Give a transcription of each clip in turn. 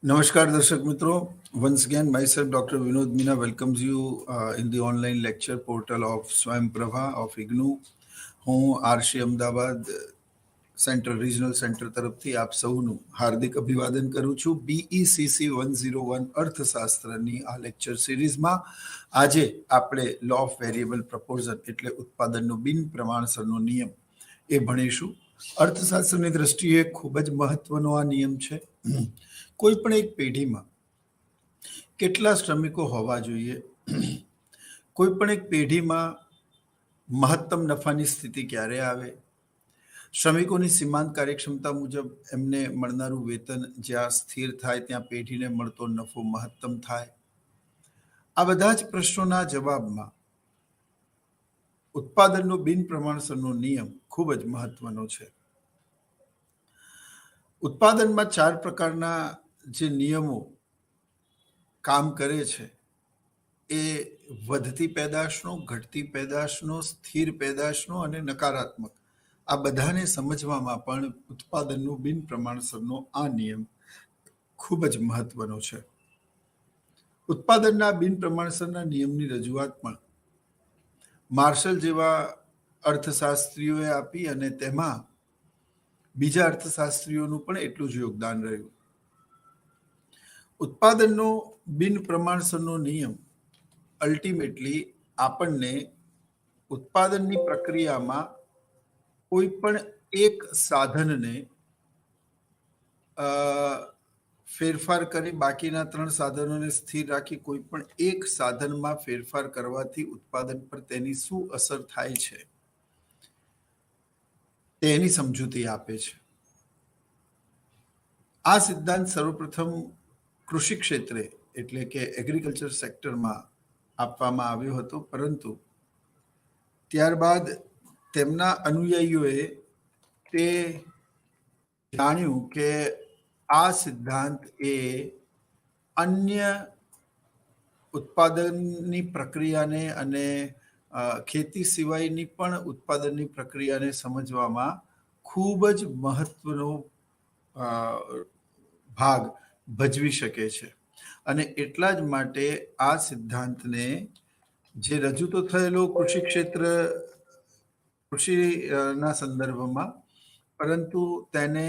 Namaskar, Darshak Mitro. Once again, myself, Dr. Vinod Meena, welcomes you in the online lecture portal of Swayam Prabha of IGNU. હું RC Ahmedabad central regional centre તરફથી આપ સૌનું હાર્દિક અભિવાદન કરું છું. BECC 101 અર્થશાસ્ત્રની આ lecture સિરીઝમાં આજે આપણે લો ઓફ વેરિયેબલ પ્રપોર્ઝન એટલે ઉત્પાદનનો બિન પ્રમાણસરનો નિયમ એ ભણીશું. અર્થશાસ્ત્રની દ્રષ્ટિએ ખૂબ જ મહત્વનો આ નિયમ છે. કોઈ પણ એક પેઢીમાં કેટલા શ્રમિકો હોવા જોઈએ, કોઈ પણ એક પેઢીમાં મહત્તમ નફાની સ્થિતિ ક્યારે આવે, શ્રમિકોની સીમાંત કાર્યક્ષમતા મુજબ એમને મળનારું વેતન જ્યાં સ્થિર થાય ત્યાં પેઢીને મળતો નફો મહત્તમ થાય. આ બધા જ પ્રશ્નોના જવાબમાં ઉત્પાદનનો બિન પ્રમાણસરનો નિયમ ખૂબ જ મહત્વનો છે. ઉત્પાદનમાં 4 પ્રકારના જે નિયમો કામ કરે છે એ વધતી પેદાશનો, ઘટતી પેદાશનો, સ્થિર પેદાશનો અને નકારાત્મક, આ બધાને સમજવામાં પણ ઉત્પાદનનો બિન પ્રમાણસરનો આ નિયમ ખૂબ જ મહત્વનો છે. ઉત્પાદનના બિન પ્રમાણસરના નિયમની રજૂઆત પણ માર્શલ જેવા અર્થશાસ્ત્રીઓએ આપી અને તેમાં બીજા અર્થશાસ્ત્રીઓનું પણ એટલું જ યોગદાન રહ્યું. ઉત્પાદનનો બિન પ્રમાણસરનો નિયમ અલ્ટિમેટલી આપણને ઉત્પાદનની પ્રક્રિયામાં કોઈ પણ એક સાધનને ફેરફાર કરી બાકીના 3 સાધનોને સ્થિર રાખી કોઈ પણ એક સાધનમાં ફેરફાર કરવાથી ઉત્પાદન પર તેની શું અસર થાય છે તેની સમજૂતી આપે છે. આ સિદ્ધાંત સર્વપ્રથમ કૃષિ ક્ષેત્રે એટલે કે એગ્રીકલ્ચર સેક્ટરમાં આપવામાં આવ્યો હતો, પરંતુ ત્યારબાદ તેમના અનુયાયીઓએ તે જાણ્યું કે આ સિદ્ધાંત એ અન્ય ઉત્પાદનની પ્રક્રિયાને અને ખેતી સિવાયની પણ ઉત્પાદનની પ્રક્રિયાને સમજવામાં ખૂબ જ મહત્વનો ભાગ ભજવી શકે છે. અને એટલા જ માટે આ સિદ્ધાંતને જે રજૂ તો થયેલો કૃષિના સંદર્ભમાં, પરંતુ તેને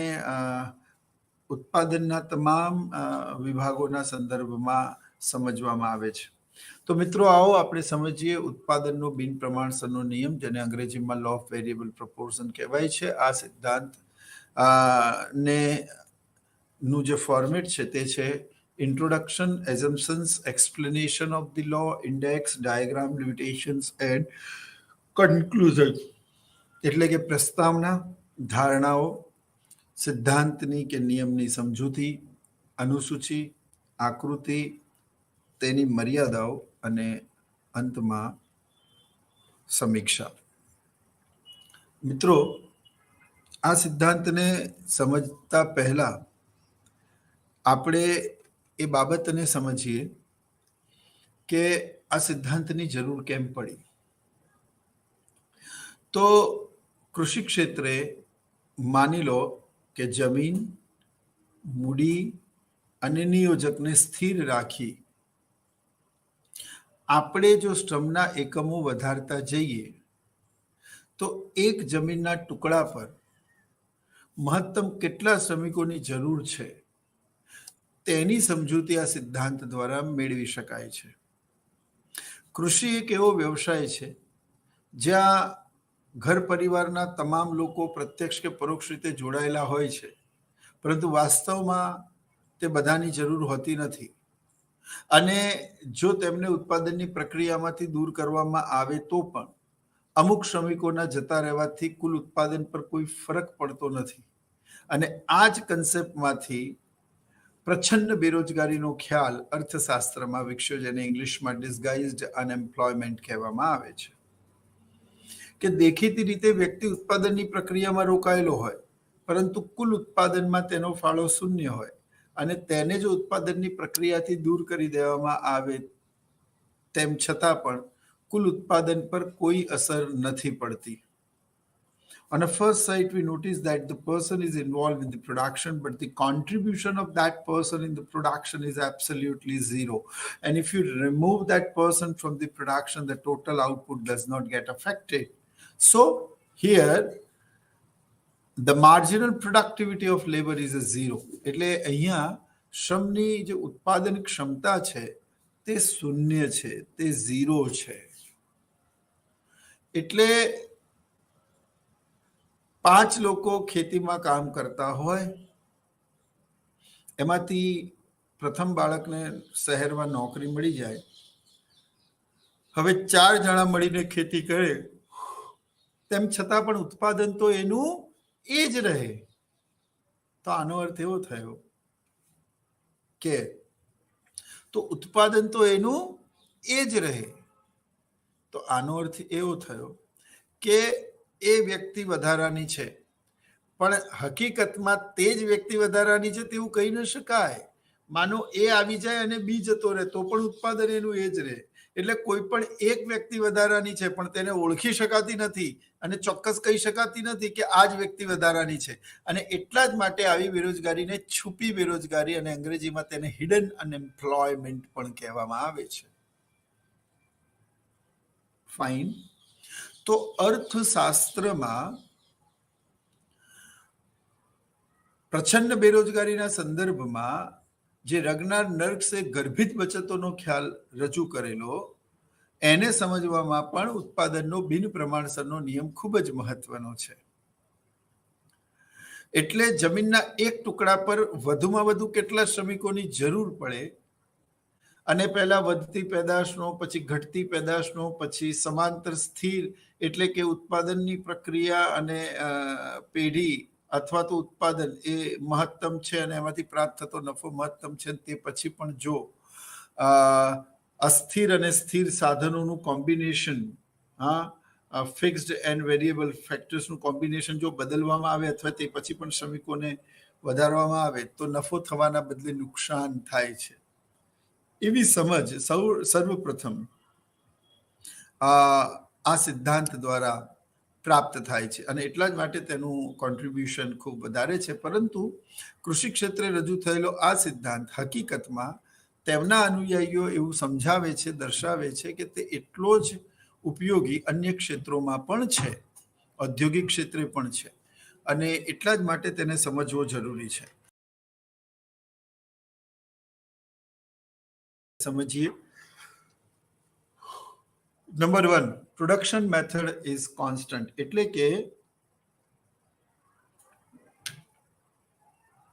ઉત્પાદનના તમામ વિભાગોના સંદર્ભમાં સમજવામાં આવે છે. તો મિત્રો, આવો આપણે સમજીએ ઉત્પાદનનો બિન પ્રમાણસરનો નિયમ, જેને અંગ્રેજીમાં લો ઓફ વેરિયેબલ પ્રપોર્શન કહેવાય છે. આ સિદ્ધાંત ને નું જે ફોર્મેટ છે તે છે introduction, assumptions, explanation of the law, index, diagram, limitations and conclusion. એટલે કે પ્રસ્તાવના, ધારણાઓ, સિદ્ધાંતની કે નિયમની સમજૂતી, અનુસૂચિ, આકૃતિ, તેની મર્યાદાઓ અને અંતમાં સમીક્ષા. મિત્રો, આ સિદ્ધાંતને સમજતા પહેલા આપણે એ બાબતને સમજીએ કે આ સિદ્ધાંતની જરૂર કેમ પડી. તો કૃષિ ક્ષેત્રે માની લો કે જમીન, મૂડી અને નિયોજકને સ્થિર રાખી આપણે જો શ્રમના એકમો વધારતા જઈએ તો એક જમીનના ટુકડા પર મહત્તમ કેટલા શ્રમિકોની જરૂર છે તેની સમજૂતી આ સિદ્ધાંત દ્વારા મેળવી શકાય છે. કૃષિ એક એવો વ્યવસાય છે જ્યાં ઘર પરિવારના તમામ લોકો પ્રત્યક્ષ કે પરોક્ષ રીતે જોડાયેલા હોય છે, પરંતુ વાસ્તવમાં તે બધાની જરૂર હોતી નથી. અને જો તેમને ઉત્પાદનની પ્રક્રિયામાંથી દૂર કરવામાં આવે તો પણ અમુક શ્રમિકોના જતા રહેવાથી કુલ ઉત્પાદન પર કોઈ ફરક પડતો નથી. અને આ જ કન્સેપ્ટમાંથી પ્રચ્છન્ન બેરોજગારીનો ખ્યાલ અર્થશાસ્ત્રમાં વિકસ્યો, જેને ઇંગ્લિશમાં ડિસગાઇઝડ અનએમ્પ્લોયમેન્ટ કહેવામાં આવે છે. કે દેખીતી રીતે વ્યક્તિ ઉત્પાદનની પ્રક્રિયામાં રોકાયેલો હોય, પરંતુ કુલ ઉત્પાદનમાં તેનો ફાળો શૂન્ય હોય, અને તેને જો ઉત્પાદનની પ્રક્રિયાથી દૂર કરી દેવામાં આવે તેમ છતાં પણ કુલ ઉત્પાદન પર કોઈ અસર નથી પડતી. On a first sight, we notice that the person is involved in the production, but the contribution of that person in the production is absolutely zero. And if you remove that person from the production, the total output does not get affected. So here, the marginal productivity of labor is a zero. એટલે અહીંયા શ્રમની જે ઉત્પાદન ક્ષમતા છે તે શૂન્ય છે, તે ઝીરો છે. એટલે 5 લોકો ખેતીમાં કામ કરતા હોય, એમાંથી પ્રથમ બાળકને શહેરમાં નોકરી મળી જાય. હવે 4 જણા મળીને ખેતી કરે, તેમ છતાં પણ ઉત્પાદન તો એનું એ જ રહે. તો આનો અર્થ એવો થયો કે તો ઉત્પાદન તો એનું એ જ રહે. તો આનો અર્થ એવો થયો કે એ વ્યક્તિ વધારાની છે, પણ હકીકતમાં તે જ વ્યક્તિ વધારાની છે તેવું કહી ન શકાય. માનો એ આવી જાય અને બી જતો રહે તો પણ ઉત્પાદન એનું એ જ રહે. એટલે કોઈ પણ એક વ્યક્તિ વધારાની છે પણ તેને ઓળખી શકાતી નથી અને ચોક્કસ કહી શકાતી નથી કે આ જ વ્યક્તિ વધારાની છે. અને એટલા જ માટે આવી બેરોજગારીને છુપી બેરોજગારી અને અંગ્રેજીમાં તેને હિડન અનએમ્પ્લોયમેન્ટ પણ કહેવામાં આવે છે. ફાઇન. તો અર્થશાસ્ત્રમાં પ્રચંડ બેરોજગારીના સંદર્ભમાં જે રગનાર નર્ક્સે ગર્ભિત બચતોનો ખ્યાલ રજૂ કરેલો, એને સમજવામાં પણ ઉત્પાદનનો બિન પ્રમાણસરનો નિયમ ખૂબ જ મહત્વનો છે. એટલે જમીનના એક ટુકડા પર વધુમાં વધુ કેટલા શ્રમિકોની જરૂર પડે અને પહેલા વધતી પેદાશનો, પછી ઘટતી પેદાશનો, પછી સમાંતર સ્થિર એટલે કે ઉત્પાદનની પ્રક્રિયા અને પેઢી અથવા તો ઉત્પાદન એ મહત્તમ છે અને એમાંથી પ્રાપ્ત થતો નફો મહત્તમ છે. તે પછી પણ જો અસ્થિર અને સ્થિર સાધનોનું કોમ્બિનેશન, ફિક્સ્ડ એન્ડ વેરિયેબલ ફેક્ટર્સનું કોમ્બિનેશન જો બદલવામાં આવે અથવા તે પછી પણ શ્રમિકોને વધારવામાં આવે તો નફો થવાના બદલે નુકસાન થાય છે. એવી સમજ સર્વપ્રથમ આ સિદ્ધાંત દ્વારા પ્રાપ્ત થાય છે અને એટલા જ માટે તેનું કોન્ટ્રીબ્યુશન ખૂબ વધારે છે. પરંતુ કૃષિ ક્ષેત્રે રજૂ થયેલો આ સિદ્ધાંત હકીકતમાં તેમના અનુયાયીઓ એવું સમજાવે છે, દર્શાવે છે કે તે એટલો જ ઉપયોગી અન્ય ક્ષેત્રોમાં પણ છે, ઔદ્યોગિક ક્ષેત્રે પણ છે અને એટલા જ માટે તેને સમજવો જરૂરી છે. સમજીએ. Number 1, production method is constant. એટલે કે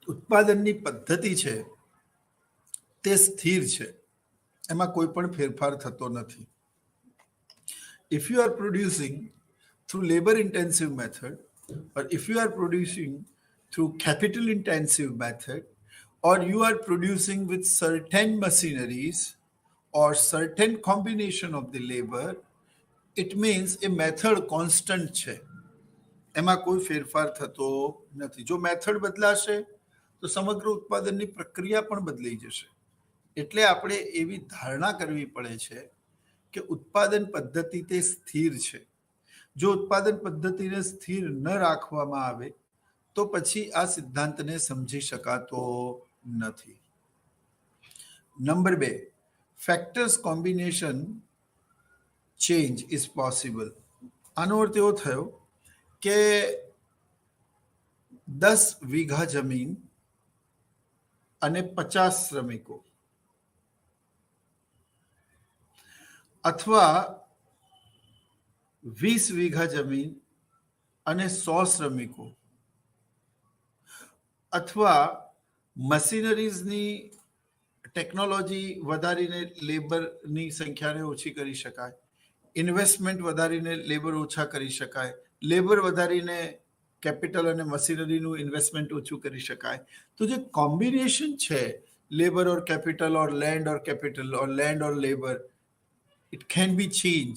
ઉત્પાદનની પદ્ધતિ છે તે સ્થિર છે, એમાં કોઈ પણ ફેરફાર થતો નથી. If you are producing through labor intensive method, or if you are producing through capital intensive method, or you are producing with certain machineries or certain combination of the labor, it means a method constant છે, એમાં કોઈ ફેરફાર થતો નથી. જો method બદલાશે તો સમગ્ર ઉત્પાદનની પ્રક્રિયા પણ બદલાઈ જશે. એટલે આપણે એવી ધારણા કરવી પડે છે કે ઉત્પાદન પદ્ધતિ તે સ્થિર છે. જો ઉત્પાદન પદ્ધતિને સ્થિર ન રાખવામાં આવે તો પછી આ સિદ્ધાંતને સમજી શકાતો નથી. Number 2, factors combination change is possible. આનો અર્થ એવો થયો કે 10 વીઘા જમીન અને 50 શ્રમિકો, અથવા 20 વીઘા જમીન અને 100 શ્રમિકો, અથવા મશીનરીઝની ટેકનોલોજી વધારીને લેબરની સંખ્યાને ઓછી કરી શકાય, ઇન્વેસ્ટમેન્ટ વધારીને લેબર ઓછા કરી શકાય, લેબર વધારીને કેપિટલ અને મશીનરીનું ઇન્વેસ્ટમેન્ટ ઓછું કરી શકાય. તો જે કોમ્બિનેશન છે labour or capital or land or capital or land or labour, it can be change.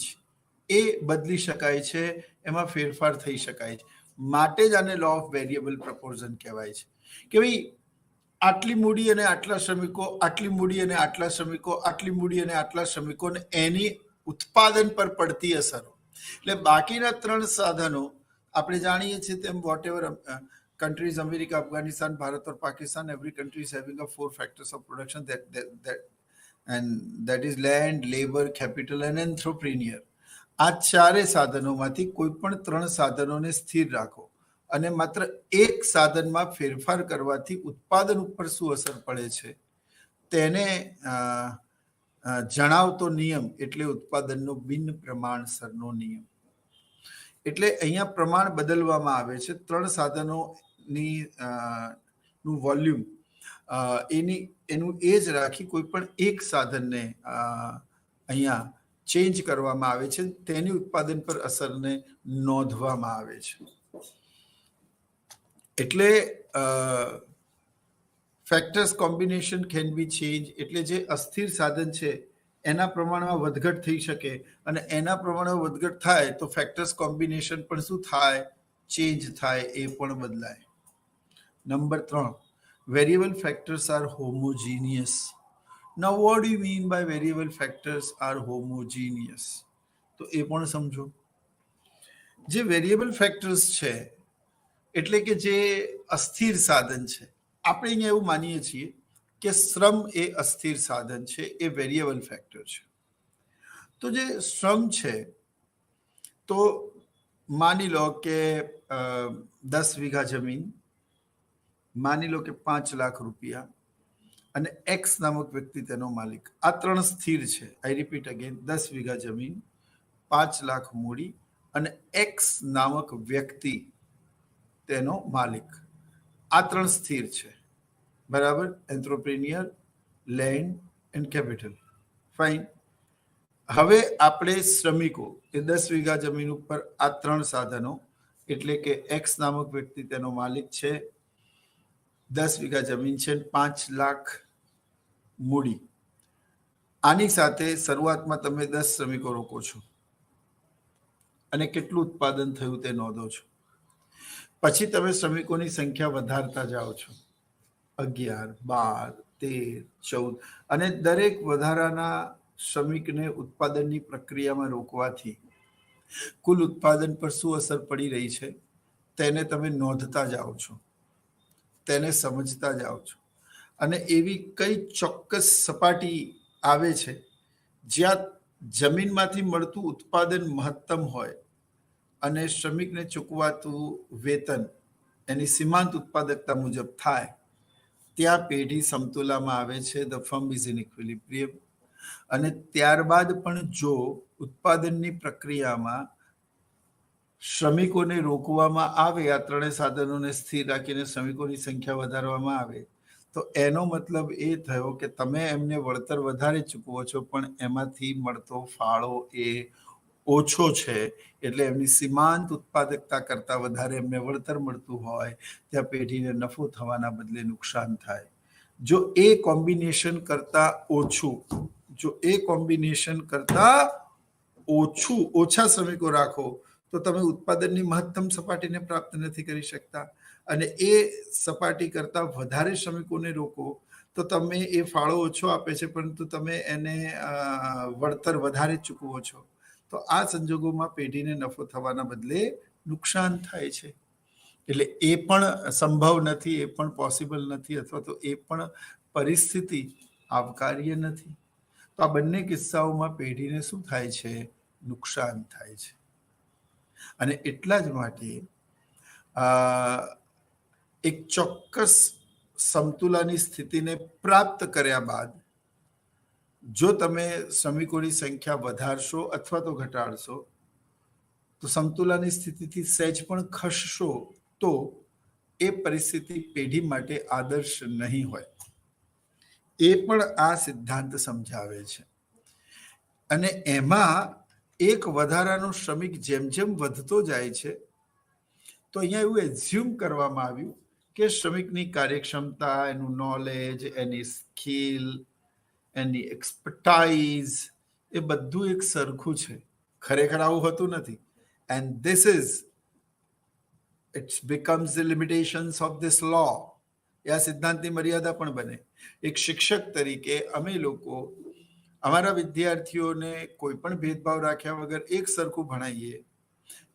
એ બદલી શકાય છે, એમાં ફેરફાર થઈ શકાય છે. માટે જ આને લો ઓફ વેરિયેબલ પ્રપોર્શન કહેવાય છે કે ભાઈ આટલી મૂડી અને આટલા શ્રમિકો, આટલી મૂડી અને આટલા શ્રમિકો, આટલી મૂડી અને આટલા શ્રમિકો, અને એની ઉત્પાદન પર પડતી અસરો. એટલે બાકીના 3 સાધનો આપણે જાણીએ છીએ તેમ whatever countries, America, Afghanistan, Bharat or Pakistan, every country is having a 4 factors of production that is land, labor, capital and entrepreneur. આ ચારે સાધનોમાંથી કોઈ પણ 3 સાધનોને સ્થિર રાખો અને માત્ર એક સાધનમાં ફેરફાર કરવાથી ઉત્પાદન ઉપર શું અસર પડે છે તેને જણાવતો નિયમ એટલે ઉત્પાદનનો બિન પ્રમાણસરનો નિયમ. એટલે અહીંયા પ્રમાણ બદલવામાં આવે છે. 3 સાધનોની નું વોલ્યુમ એનું એ જ રાખી કોઈ પણ એક સાધનને અહીંયા ચેન્જ કરવામાં આવે છે, તેની ઉત્પાદન પર અસરને નોંધવામાં આવે છે. એટલે factors combination can be change, એટલે જે અસ્થિર સાધન છે એના પ્રમાણમાં વધઘટ થઈ શકે અને એના પ્રમાણમાં વધઘટ થાય તો ફેક્ટર્સ કોમ્બિનેશન પણ શું થાય? ચેન્જ થાય, એ પણ બદલાય. Number 3, variable factors are homogeneous. Now what do you mean by variable factors are homogeneous? તો એ પણ સમજો. જે વેરિયેબલ ફેક્ટર્સ છે એટલે કે જે અસ્થિર સાધન છે, આપણે અહીંયા એવું માનીએ છીએ કે શ્રમ એ અસ્થિર સાધન છે, એ વેરિયેબલ ફેક્ટર છે. તો જે શ્રમ છે તો માની લો કે 10 વીઘા જમીન, માની લો કે 5 લાખ રૂપિયા અને એક્સ નામક વ્યક્તિ તેનો માલિક. આ 3 સ્થિર છે. આઈ રિપીટ અગેન, 10 વીઘા જમીન, 5 લાખ મૂડી અને એક્સ નામક વ્યક્તિ તેનો માલિક. આ 3 સ્થિર છે, બરાબર. એન્ટ્રપ્રેન્યોર, લેન્ડ એન્ડ કેપિટલ. ફાઇન. હવે આપણે શ્રમિકો એ 10 વીઘા જમીન ઉપર આ 3 સાધનો એટલે કે એક્સ નામક વ્યક્તિ તેનો માલિક છે, 10 વીઘા જમીન છે, 5 લાખ મૂડી. આની સાથે શરૂઆતમાં તમે 10 શ્રમિકો રોકો છો અને કેટલું ઉત્પાદન થયું તે નોંધો છો. પછી તમે શ્રમિકોની સંખ્યા વધારતા જાઓ છો, 11, 12, 13, 14, અને દરેક વધારાના શ્રમિકને ઉત્પાદનની પ્રક્રિયામાં રોકવાથી કુલ ઉત્પાદન પર શું અસર પડી રહી છે તેને તમે નોંધતા જાઓ છો, તેને સમજતા જાઓ છો. અને એવી કઈ ચોક્કસ સપાટી આવે છે જ્યાં જમીનમાંથી મળતું ઉત્પાદન મહત્તમ હોય અને શ્રમિકને ચૂકવાતું વેતન એની સીમાંત ઉત્પાદકતા મુજબ થાય, ત્યાં પેઢી સમતુલામાં આવે છે. The firm is in equilibrium. અને ત્યારબાદ પણ જો ઉત્પાદનની પ્રક્રિયામાં શ્રમિકોને રોકવામાં આવે, આ 3 સાધનોને સ્થિર રાખીને શ્રમિકોની સંખ્યા વધારવામાં આવે, તો એનો મતલબ એ થયો કે તમે એમને વળતર વધારે ચૂકવો છો પણ એમાંથી મળતો ફાળો એ ઓછો છે. એટલે એમની સીમાંત ઉત્પાદકતા કરતાં વધારે એમને વળતર મળતું હોય ત્યાં પેઢીને નફો થવાના બદલે નુકસાન થાય. જો એ કોમ્બિનેશન કરતાં ઓછા શ્રમિકો રાખો તો તમે ઉત્પાદનની મહત્તમ સપાટીને પ્રાપ્ત નથી કરી શકતા. અને એ સપાટી કરતાં વધારે શ્રમિકોને રોકો તો તમે એ ફાળો ઓછો આપે છે પરંતુ તમે એને વળતર વધારે ચૂકવો છો. તો આ સંજોગોમાં પેઢીને નફો થવાના બદલે નુકસાન થાય છે. એટલે એ પણ સંભવ નથી, એ પણ પોસિબલ નથી, અથવા તો એ પણ પરિસ્થિતિ આવકાર્ય નથી. તો આ બંને કિસ્સાઓમાં પેઢીને શું થાય છે? નુકસાન થાય છે. અને એટલા જ માટે એક ચોક્કસ સમતુલાની સ્થિતિને પ્રાપ્ત કર્યા બાદ જો તમે શ્રમિકોની સંખ્યા વધારશો અથવા તો ઘટાડશો તો સમતુલાની સ્થિતિથી સહેજ પણ ખસશો તો એ પરિસ્થિતિ પેઢી માટે આદર્શ નહીં હોય. એ પણ આ સિદ્ધાંત સમજાવે છે. અને એમાં એક વધારાનો શ્રમિક જેમ જેમ વધતો જાય છે તો અહીંયા એવું એઝ્યુમ કરવામાં આવ્યું કે શ્રમિકની કાર્યક્ષમતા, એનું નોલેજ, એની સ્કિલ, એની એક્સપર્ટાઇઝ એ બધું એક સરખું છે. ખરેખર આવું હોતું નથી. And this is it becomes the limitations of this law. એ આ સિદ્ધાંતની મર્યાદા પણ બને. એક શિક્ષક તરીકે અમે લોકો અમારા વિદ્યાર્થીઓને કોઈ પણ ભેદભાવ રાખ્યા વગર એક સરખું ભણાવીએ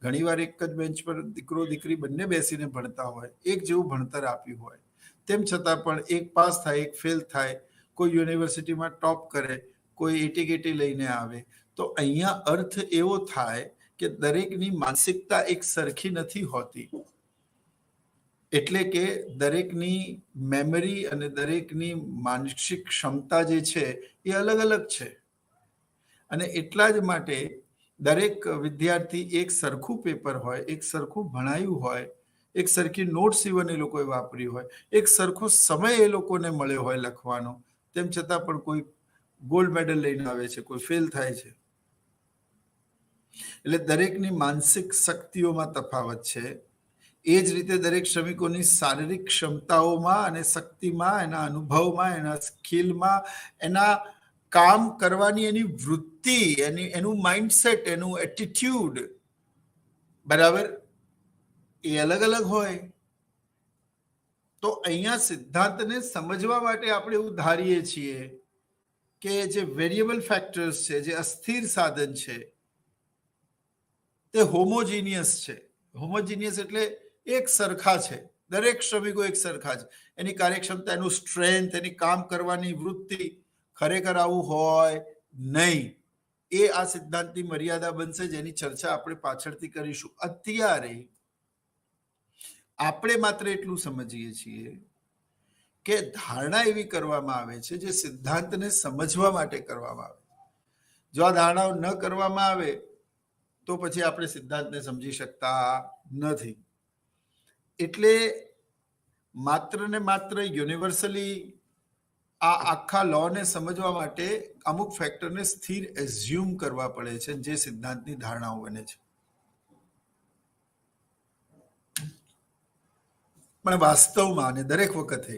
ઘણીવાર એક જ બેન્ચ પર દીકરો દીકરી બંને બેસીને ભણતા હોય, એક જેવું ભણતર આપ્યું હોય, તેમ છતાં પણ એક પાસ થાય, એક ફેલ થાય, કોઈ યુનિવર્સિટીમાં ટોપ કરે, કોઈ 80-80 લઈને આવે. તો અહીંયા અર્થ એવો થાય કે દરેકની માનસિકતા એક સરખી નથી હોતી. એટલે કે દરેકની મેમરી અને દરેકની માનસિક ક્ષમતા જે છે એ અલગ અલગ છે. અને એટલા જ માટે દરેક વિદ્યાર્થી એક સરખું પેપર હોય, એક સરખું ભણાયું હોય, એક સરખી નોટ્સ ઇવન એ લોકોએ વાપરી હોય, એક સરખો સમય એ લોકોને મળ્યો હોય લખવાનો, તેમ છતાં પણ કોઈ ગોલ્ડ મેડલ લઈને આવે છે, કોઈ ફેલ થાય છે. એટલે દરેકની માનસિક શક્તિઓમાં તફાવત છે. એ જ રીતે દરેક શ્રમિકોની શારીરિક ક્ષમતાઓમાં અને શક્તિમાં, એના અનુભવમાં, એના સ્કિલમાં, એના કામ કરવાની એની વૃત્તિ, એનું માઇન્ડસેટ, એનું એટીટ્યુડ, બરાબર, એ અલગ અલગ હોય. તો અહીંયા સિદ્ધાંતને સમજવા માટે આપણે એવું ધારીએ છીએ કે જે વેરિયેબલ ફેક્ટર્સ છે, જે અસ્થિર સાધન છે, તે હોમોજીનિયસ છે. હોમોજીનિયસ એટલે એક સરખા છે. દરેક શ્રમિકો એક સરખા છે. એની કાર્યક્ષમતા, એનું સ્ટ્રેન્થ, એની કામ કરવાની વૃત્તિ, ખરેખર આવું હોય નહીં. એ આ સિદ્ધાંતની મર્યાદા બનશે, જેની ચર્ચા આપણે પાછળથી કરીશું. અત્યારે આપણે માત્ર એટલું સમજીએ છીએ કે ધારણા એવી કરવામાં આવે છે જે સિદ્ધાંતને સમજવા માટે કરવામાં આવે. જો આ ધારણાઓ ન કરવામાં આવે તો પછી આપણે સિદ્ધાંતને સમજી શકતા નથી. એટલે માત્ર ને માત્ર યુનિવર્સલી આ આખા લોને સમજવા માટે અમુક ફેક્ટરને સ્થિર એઝ્યુમ કરવા પડે છે, જે સિદ્ધાંતની ધારણાઓ બને છે. પણ વાસ્તવમાં અને દરેક વખતે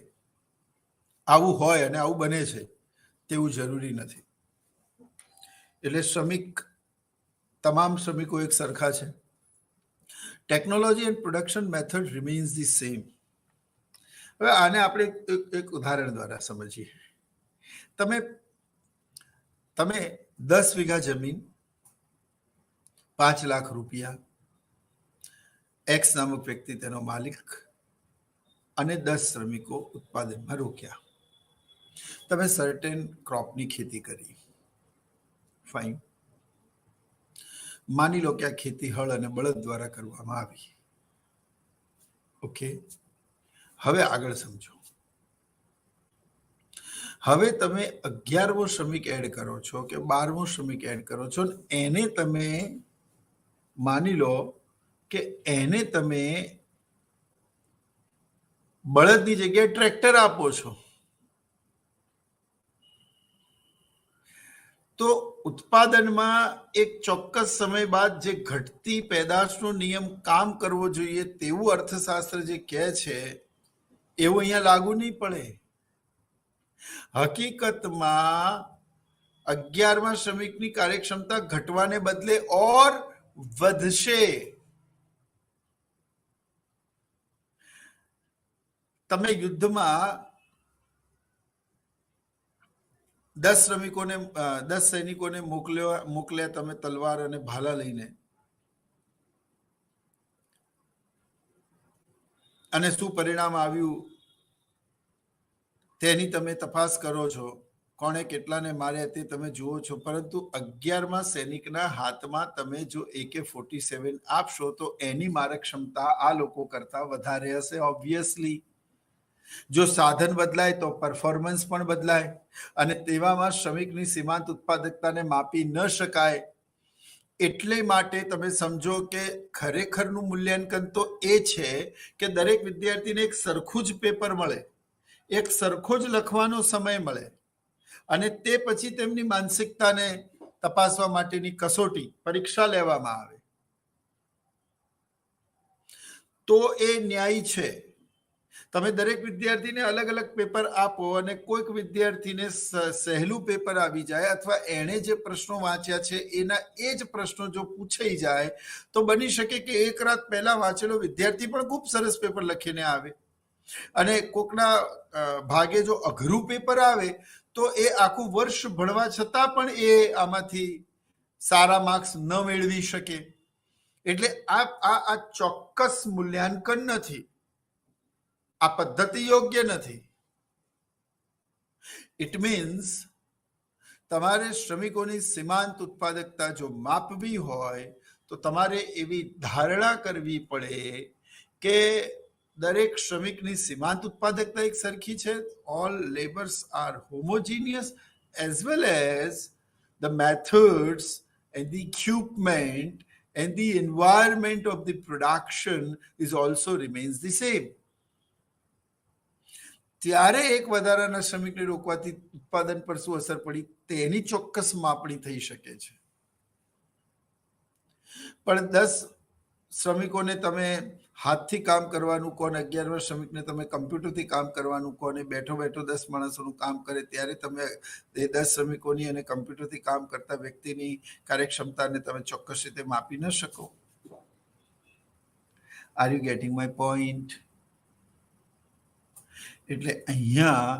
આવું હોય અને આવું બને છે તેવું જરૂરી નથી. એટલે તમામ શ્રમિકો એક સરખા છે. Technology and production method remains the same. હવે આને આપણે એક ઉદાહરણ દ્વારા સમજીએ. તમે 10 વીઘા જમીન, 5 લાખ રૂપિયા, એક્સ નામક વ્યક્તિ તેનો માલિક, અને 10 શ્રમિકો ઉત્પાદનમાં રોક્યા. તમે સર્ટેન ક્રોપની ખેતી કરી, ફાઇન. માની લો કે આ ખેતી હળ અને બળદ દ્વારા કરવામાં આવી. ઓકે, હવે આગળ સમજો. હવે તમે 11મો શ્રમિક એડ કરો છો કે 12મો શ્રમિક એડ કરો છો, એને તમે માની લો કે એને તમે બળદની જગ્યાએ ટ્રેક્ટર આપો છો. તો ઉત્પાદનમાં એક ચોક્કસ સમય બાદ જે ઘટતી પેદાશનો નિયમ કામ કરવો જોઈએ તેવું અર્થશાસ્ત્ર જે કહે છે એવું અહીંયા લાગુ નહીં પડે. હકીકતમાં 11મા શ્રમિકની કાર્યક્ષમતા ઘટવાને બદલે ઓર વધશે. તમે યુદ્ધમાં 10 સૈનિકોને મોકલ્યા તમે તલવાર અને ભાલા લઈને, અને શું પરિણામ આવ્યું તેની તમે તપાસ કરો છો, કોણે કેટલાને માર્યા તે તમે જુઓ છો. પરંતુ 11મા સૈનિકના હાથમાં તમે જો AK-47 આપશો તો એની મારક ક્ષમતા આ લોકો કરતા વધારે હશે. ઓબ્વિયસલી જો સાધન બદલાય તો પરફોર્મન્સ પણ બદલાય, અને તેવામાં શ્રમિકની સીમાંત ઉત્પાદકતાને માપી ન શકાય. એટલે માટે તમે સમજો કે ખરેખરનું મૂલ્યાંકન તો એ છે કે દરેક વિદ્યાર્થીને એક સરખું જ પેપર મળે, એક સરખો જ લખવાનો સમય મળે, અને તે પછી તેમની માનસિકતાને તપાસવા માટેની કસોટી પરીક્ષા લેવામાં આવે. તો એ ન્યાયી છે. તમે દરેક વિદ્યાર્થીને અલગ અલગ પેપર આપો અને કોઈક વિદ્યાર્થીને સહેલું પેપર આવી જાય, અથવા એણે જે પ્રશ્નો વાંચ્યા છે એના એ જ પ્રશ્નો જો પૂછાઈ જાય તો બની શકે કે એક રાત પહેલા વાંચેલો વિદ્યાર્થી પણ ખૂબ સરસ પેપર લખીને આવે, અને કોકના ભાગે જો અઘરું પેપર આવે તો એ આખું વર્ષ ભણવા છતાં પણ એ આમાંથી સારા માર્ક્સ ન મેળવી શકે. એટલે આ ચોક્કસ મૂલ્યાંકન નથી, આ પદ્ધતિ યોગ્ય નથી. ઇટ મીન્સ તમારે શ્રમિકોની સીમાંત ઉત્પાદકતા જો માપવી હોય તો તમારે એવી ધારણા કરવી પડે કે દરેક શ્રમિકની સીમાંત ઉત્પાદકતા એક સરખી છે. All labours are homogeneous as well as the methods and the equipment and the environment of the production is also remains the same. ત્યારે એક વધારાના શ્રમિકને રોકવાથી ઉત્પાદન પર શું અસર પડી તેની ચોક્કસ માપણી થઈ શકે છે. પણ 10 શ્રમિકોને તમે હાથથી કામ કરવાનું કહો ને 11મા શ્રમિકને તમે કમ્પ્યુટરથી કામ કરવાનું કહો ને બેઠો બેઠો 10 માણસોનું કામ કરે ત્યારે તમે એ 10 શ્રમિકોની અને કમ્પ્યુટરથી કામ કરતા વ્યક્તિની કાર્યક્ષમતાને તમે ચોક્કસ રીતે માપી ન શકો. Are you getting my point? એટલે અહીંયા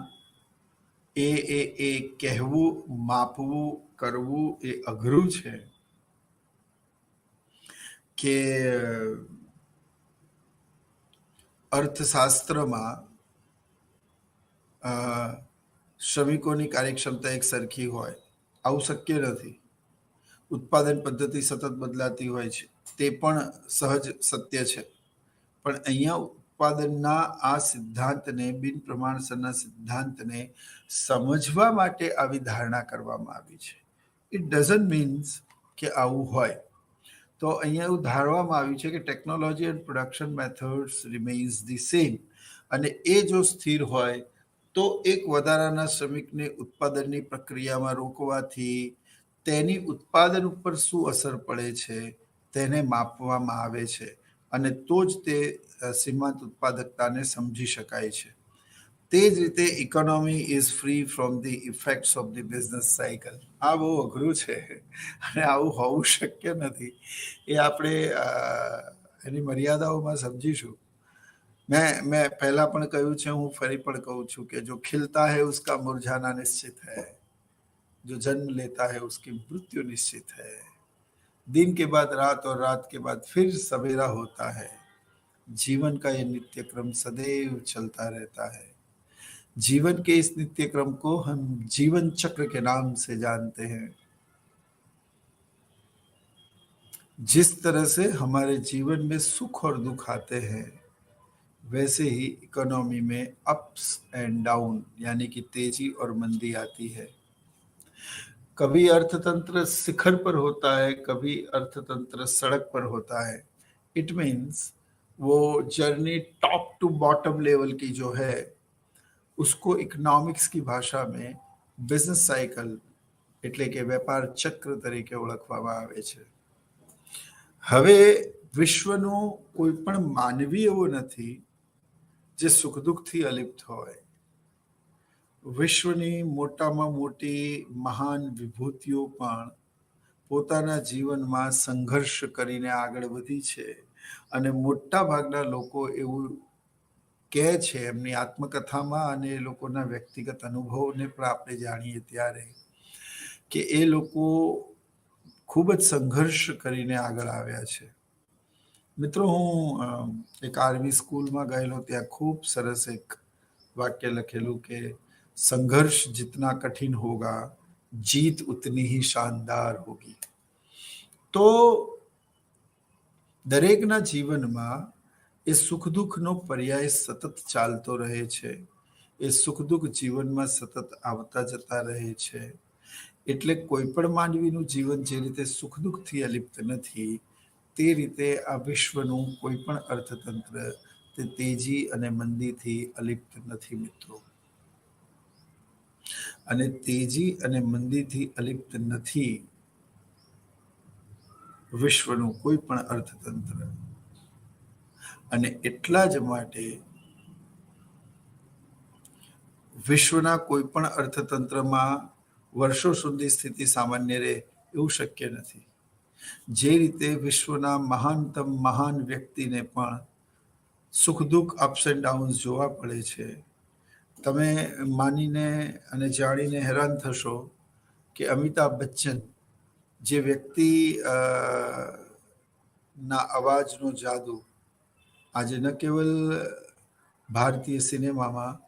એ કહેવું, માપવું, કરવું એ અઘરું છે કે અર્થશાસ્ત્રમાં શ્રમિકોની કાર્યક્ષમતા એક સરખી હોય આવું શક્ય નથી. ઉત્પાદન પદ્ધતિ સતત બદલાતી હોય છે તે પણ સહજ સત્ય છે. પણ અહીંયા ઉત્પાદનના આ સિદ્ધાંતને, બિન પ્રમાણસરના સિદ્ધાંતને સમજવા માટે આવી ધારણા કરવામાં આવી છે. ઇટ ડઝન્ટ મીન્સ કે આવું હોય. તો અહીંયા એવું ધારવામાં આવ્યું છે કે technology and production methods remains the same. અને એ જો સ્થિર હોય તો એક વધારાના શ્રમિકને ઉત્પાદનની પ્રક્રિયામાં રોકવાથી તેની ઉત્પાદન ઉપર શું અસર પડે છે તેને માપવામાં આવે છે અને તો જ તે સીમાંત ઉત્પાદકતાને સમજી શકાય છે. તે જ રીતે economy is free from the effects of the business cycle. આ બહુ અઘરું છે અને આવું હોવું શક્ય નથી. એ આપણે એની મર્યાદાઓમાં સમજીશું. મેં પહેલા પણ કહ્યું છે, હું ફરી પણ કહું છું કે જો ખિલતા હૈ ઉસકા મુરઝાના નિશ્ચિત है, जो जन्म लेता है उसकी मृत्यु निश्चित है, दिन के बाद रात और रात के बाद फिर सवेरा होता है, जीवन का ये नित्य क्रम सदैव चलता रहता है. जीवन के इस नित्य क्रम को हम जीवन चक्र के नाम से जानते हैं. जिस तरह से हमारे जीवन में सुख और दुख आते हैं वैसे ही इकोनॉमी में अप्स एंड डाउन यानी कि तेजी और मंदी आती है. कभी अर्थतंत्र शिखर पर होता है, कभी अर्थतंत्र सड़क पर होता है. इट मीन्स वो journey top to bottom level की जो है उसको इकोनॉमिक्स की भाषा में बिजनेस साइकिल એટલે કે વેપાર ચક્ર તરીકે ઓળખવામાં આવે છે. હવે વિશ્વનો કોઈ પણ માનવી એવો નથી જે સુખ દુઃખથી અલિપ્ત હોય. વિશ્વની મોટામાં મોટી મહાન વિભૂતિઓ પણ પોતાના જીવનમાં સંઘર્ષ કરીને આગળ વધી છે અને મોટા ભાગના લોકો એવું કહે છે એમની આત્મકથામાં અને એ લોકોના વ્યક્તિગત અનુભવોને પણ આપણે જાણીએ ત્યારે કે એ લોકો ખૂબ જ સંઘર્ષ કરીને આગળ આવ્યા છે. મિત્રો, હું એક આર્મી સ્કૂલમાં ગયેલો, ત્યાં ખૂબ સરસ એક વાક્ય લખેલું કે संघर्ष जितना कठिन होगा जीत उतनी ही शानदार होगी. तो દરેકના જીવનમાં એ સુખ દુઃખનો પર્યાય સતત ચાલતો રહે છે. એ સુખ દુઃખ જીવનમાં સતત આવતા જતા રહે છે. એટલે કોઈ પણ માનવીનું જીવન જે રીતે સુખ દુઃખથી અલિપ્ત નથી તે રીતે આ વિશ્વનું કોઈ પણ અર્થતંત્ર તે તેજી અને મંદીથી અલિપ્ત નથી મિત્રો. અને તેજી અને મંદીથી અલિપ્ત નથી વિશ્વનું કોઈ પણ અર્થતંત્ર. અને એટલા જ માટે વિશ્વના કોઈ પણ અર્થતંત્રમાં વર્ષો સુધી સ્થિતિ સામાન્ય રહે એવું શક્ય નથી. જે રીતે વિશ્વના મહાનતમ મહાન વ્યક્તિને પણ સુખ દુઃખ અપ્સ એન્ડ ડાઉન્સ જોવા પડે છે. તમે માનીને અને જાણીને હેરાન થશો કે અમિતાભ બચ્ચન જે વ્યક્તિ ના અવાજનો જાદુ આજે ન કેવલ ભારતીય સિનેમામાં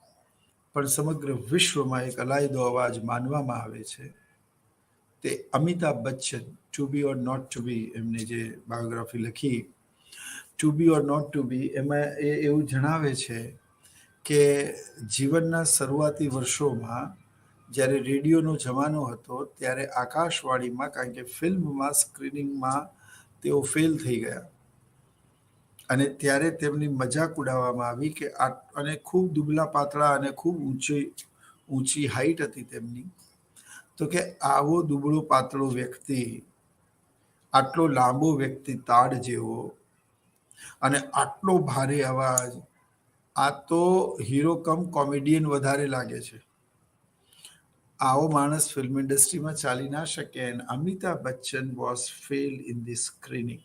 પણ સમગ્ર વિશ્વમાં એક અલાયદો અવાજ માનવામાં આવે છે. તે Amitabh Bachchan, to be or not to be, એમને જે બાયોગ્રાફી લખી to be or not to be, એમાં એ એવું જણાવે છે કે જીવનના શરૂઆતી વર્ષોમાં જ્યારે રેડિયોનો જમાનો હતો ત્યારે આકાશવાણીમાં, કારણ કે ફિલ્મમાં સ્ક્રીનિંગમાં તેઓ ફેલ થઈ ગયા અને ત્યારે તેમની મજાક ઉડાવવામાં આવી કે અને ખૂબ દુબળા પાતળા અને ખૂબ ઊંચી હાઈટ હતી તેમની, તો કે આવો દુબળો પાતળો વ્યક્તિ, આટલો લાંબો વ્યક્તિ તાડ જેવો અને આટલો ભારે અવાજ, આ તો હીરો કમ કોમેડિયન વધારે લાગે છે. આવો માણસ ફિલ્મ ઇન્ડસ્ટ્રીમાં ચાલી ના શકે. And Amitabh Bachchan was fail in the screening.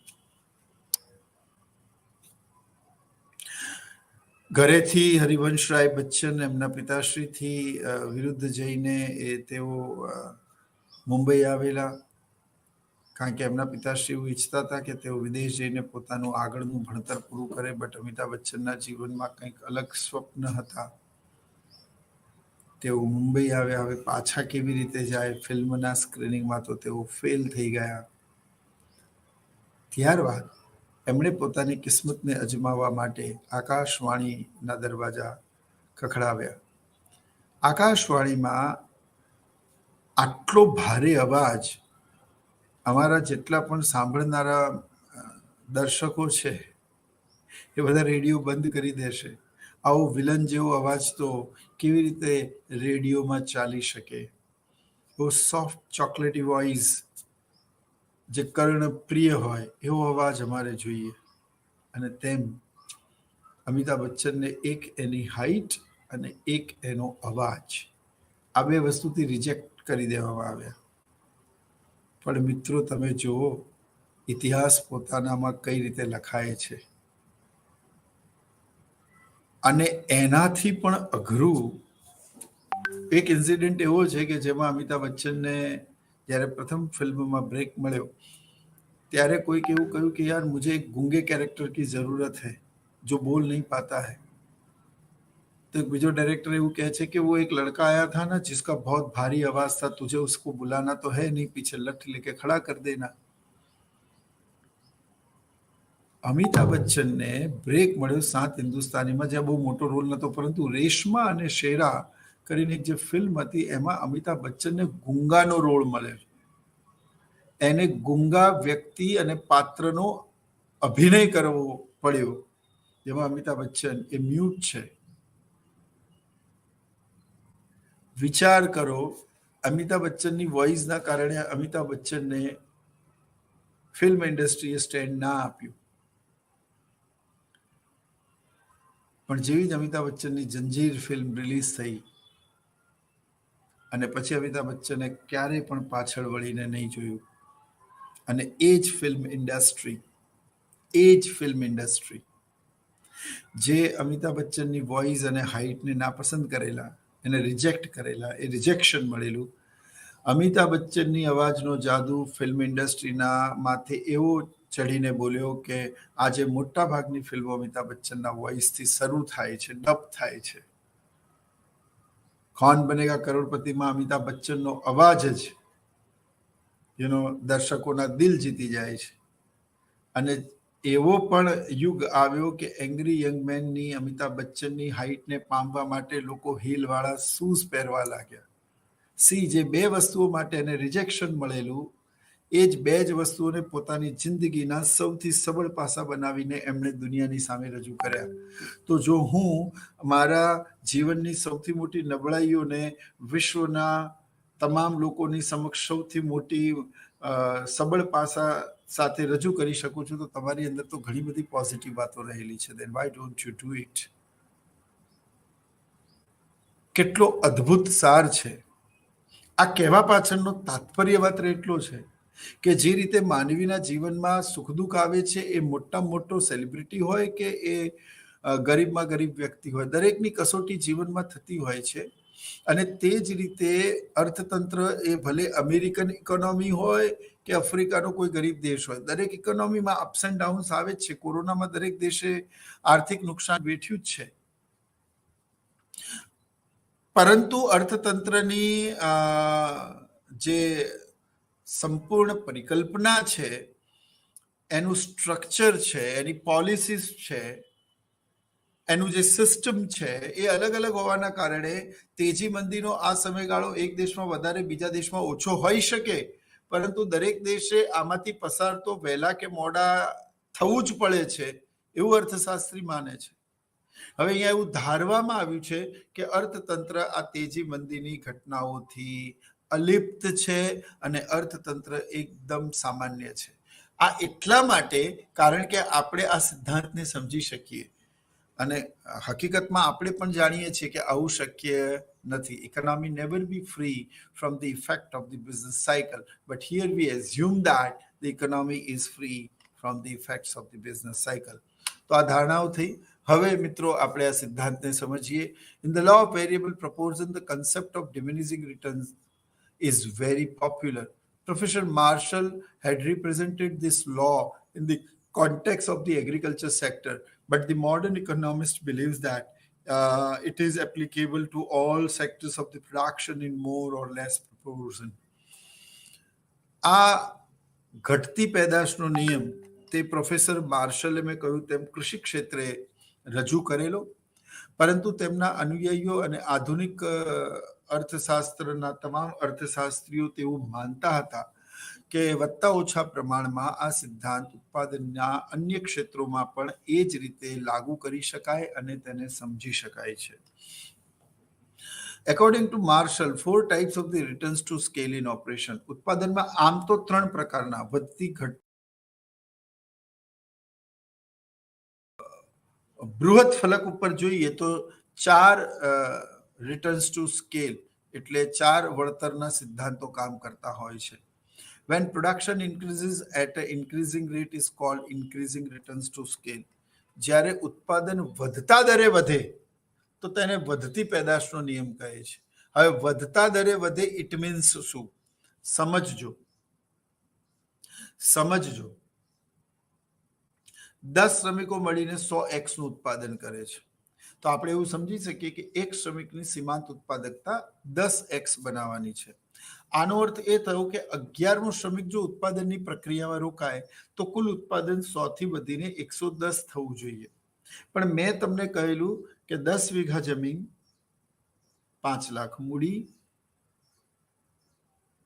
ઘરેથી હરિવંશરાય બચ્ચન એમના પિતાશ્રીથી વિરુદ્ધ જઈને તેઓ મુંબઈ આવેલા, કારણ કે એમના પિતાશ્રી એવું ઈચ્છતા હતા કે તેઓ વિદેશ જઈને પોતાનું આગળનું ભણતર પૂરું કરે. બટ અમિતાભ બચ્ચનના જીવનમાં કંઈક અલગ સ્વપ્ન હતા. તેઓ મુંબઈ આવ્યા. હવે પાછા કેવી રીતે જાય ફિલ્મના સ્ક્રીનિંગમાં, તો તેઓ ફેલ થઈ ગયા. ત્યારબાદ એમણે પોતાની કિસ્મતને અજમાવવા માટે આકાશવાણીના દરવાજા ખખડાવ્યા. આકાશવાણીમાં આટલો ભારે અવાજ, અમારા જેટલા પણ સાંભળનારા દર્શકો છે એ બધા રેડિયો બંધ કરી દેશે. આવો વિલન જેવો અવાજ તો કેવી રીતે રેડિયોમાં ચાલી શકે? બહુ સોફ્ટ ચોકલેટી વોઇસ, જે કર્ણપ્રિય હોય એવો અવાજ અમારે જોઈએ. અને તેમ અમિતાભ બચ્ચનને એક એની હાઈટ અને એક એનો અવાજ, આ બે વસ્તુથી રિજેક્ટ કરી દેવામાં આવ્યા. પણ મિત્રો, તમે જુઓ ઇતિહાસ પોતાનામાં કઈ રીતે લખાય છે. અને એનાથી પણ અઘરું એક ઇન્સિડન્ટ એવો છે કે જેમાં અમિતાભ બચ્ચનને જ્યારે પ્રથમ ફિલ્મમાં બ્રેક મળ્યો ત્યારે કોઈક એવું કહ્યું કે યાર મુझे एक गूंगे कैरेक्टर की जरूरत है जो बोल नहीं पाता है. तो एक बीजो डायरेक्टर એવું કહે છે કે वो एक लड़का आया था ना जिसका बहुत भारी आवाज था, तुझे उसको बुलाना तो है नहीं, पीछे लठ लेके खड़ा कर देना. અમિતાભ બચ્ચનને બ્રેક મળ્યો સાત હિન્દુસ્તાનીમાં, જ્યાં બહુ મોટો રોલ નહોતો, પરંતુ રેશમા અને શેરા કરીને એક જે ફિલ્મ હતી એમાં અમિતાભ બચ્ચનને ગુંગાનો રોલ મળે. એને ગુંગા વ્યક્તિ અને પાત્રનો અભિનય કરવો પડ્યો, જેમાં અમિતાભ બચ્ચન એ મ્યુટ છે. વિચાર કરો, અમિતાભ બચ્ચનની વોઇસના કારણે અમિતાભ બચ્ચનને ફિલ્મ ઇન્ડસ્ટ્રીએ સ્ટેન્ડ ના આપ્યું. પણ જેવી જ અમિતાભ બચ્ચનની જંજીર ફિલ્મ રિલીઝ થઈ અને પછી અમિતાભ બચ્ચને ક્યારેય પણ પાછળ વળીને નહીં જોયું. અને એ જ ફિલ્મ ઇન્ડસ્ટ્રી જે અમિતાભ બચ્ચનની વોઇસ અને હાઇટને નાપસંદ કરેલા, એને રિજેક્ટ કરેલા, એ રિજેક્શન મળેલું. અમિતાભ બચ્ચનની અવાજનો જાદુ ફિલ્મ ઇન્ડસ્ટ્રીના માથે એવો ચઢીને બોલ્યો કે આજે મોટા ભાગની ફિલ્મો અમિતાભ બચ્ચનના વોઇસથી શરૂ થાય છે, ડબ થાય છે. કૌન બનેગા કરોડપતિમાં અમિતાભ બચ્ચનનો અવાજ જ દર્શકોના દિલ જીતી જાય છે. અને એવો પણ યુગ આવ્યો કે એંગ્રી યંગ મેનની અમિતાભ બચ્ચનની હાઇટને પામવા માટે લોકો હીલવાળા શૂઝ પહેરવા લાગ્યા. જે બે વસ્તુઓ માટે એને રિજેક્શન મળેલું, એ જ બે જ વસ્તુઓને પોતાની જિંદગીના સૌથી સબળ પાસા બનાવીને એમણે દુનિયાની સામે રજૂ કર્યા. તો જો હું મારા જીવનની સૌથી મોટી નબળાઈઓને વિશ્વના તમામ લોકોની સમક્ષ સૌથી મોટી સબળ પાસા સાથે રજૂ કરી શકું છું, તો તમારી અંદર તો ઘણી બધી પોઝિટિવ વાતો રહેલી છે. then why don't you do it? કેટલો અદ્ભુત સાર છે. આ કહેવા પાછળનો તાત્પર્ય માત્ર એટલો છે કે જે રીતે માનવીના જીવનમાં સુખ દુઃખ આવે છે, એ મોટામાં મોટો સેલિબ્રિટી હોય કે એ ગરીબમાં ગરીબ વ્યક્તિ હોય, દરેકની કસોટી જીવનમાં થતી હોય છે. અને તે જ રીતે અર્થતંત્ર, એ ભલે અમેરિકન ઇકોનોમી હોય કે આફ્રિકાનો કોઈ ગરીબ દેશ હોય, દરેક ઇકોનોમીમાં અપ્સ એન્ડ ડાઉન્સ આવે જ છે. કોરોનામાં દરેક દેશે આર્થિક નુકસાન વેઠ્યું જ છે. પરંતુ અર્થતંત્રની જે સંપૂર્ણ પરિકલ્પના છે, એનું સ્ટ્રક્ચર છે, એની પોલિસીસ છે, એનું જે સિસ્ટમ છે, એ અલગ અલગ હોવાના કારણે તેજી મંદીનો આ સમયગાળો એક દેશમાં વધારે બીજા દેશમાં ઓછો હોઈ શકે, પરંતુ દરેક દેશે આમાંથી પસાર તો વહેલા કે મોડા થવું જ પડે છે, એવું અર્થશાસ્ત્રી માને છે. હવે અહીંયા એવું ધારવામાં આવ્યું છે કે અર્થતંત્ર આ તેજી મંદીની ઘટનાઓથી અલિપ્ત છે અને અર્થતંત્ર એકદમ સામાન્ય છે. આ એટલા માટે કારણ કે આપણે આ સિદ્ધાંતને સમજી શકીએ, અને હકીકતમાં આપણે પણ જાણીએ છીએ કે આવું શક્ય નથી. Economy never be free from the effect of the business cycle, but here we assume that the economy is free from the effects of the business cycle. તો આ ધારણાઓ થઈ. હવે મિત્રો આપણે આ સિદ્ધાંતને સમજીએ. In the law of variable proportion the concept of diminishing returns is very popular. Professor Marshall had represented this law in the context of the agriculture sector, but the modern economist believes that it is applicable to all sectors of the production in more or less proportion. આ ઘટતી પેદાશનો નિયમ તે professor માર્શલે મેં કહ્યું તેમ કૃષિ ક્ષેત્રે રજૂ કરેલો, પરંતુ તેમના અનુયાયીઓ અને આધુનિક અર્થશાસ્ત્રના તમામ અર્થશાસ્ત્રીઓ તેવું માનતા હતા કે વત્તા ઓછા પ્રમાણમાં આ સિદ્ધાંત ઉત્પાદનના અન્ય ક્ષેત્રોમાં પણ એ જ રીતે લાગુ કરી શકાય અને તેને સમજી શકાય છે. According to Marshall, 4 types of the returns to scale in operation. ઉત્પાદનમાં આમ તો 3 પ્રકારના વધતી ઘટ બૃહદ ફલક ઉપર જોઈએ તો 4 રિટર્ન્સ ટુ સ્કેલ એટલે 4 વળતરના સિદ્ધાંતો કામ કરતા હોય છે. When production increases at an increasing rate is called increasing returns to scale. જ્યારે ઉત્પાદન વધતા દરે વધે તો તેને વધતી પેદાશનો નિયમ કહે છે. હવે વધતા દરે વધે ઇટ મીન્સ શું? સમજજો 10 શ્રમિકો મળીને 100x નું ઉત્પાદન કરે છે, તો આપણે એવું સમજી શકીએ કે એક શ્રમિકની સીમાંત ઉત્પાદકતા 10x બનાવવાની છે. આનો અર્થ એ થયો કે 11મો શ્રમિક જો ઉત્પાદનની પ્રક્રિયામાં રોકાય તો કુલ ઉત્પાદન 100 થી વધીને 110 થવું જોઈએ. પણ મેં તમને કહેલું કે 10 વીઘા જમીન, 5 લાખ મૂડી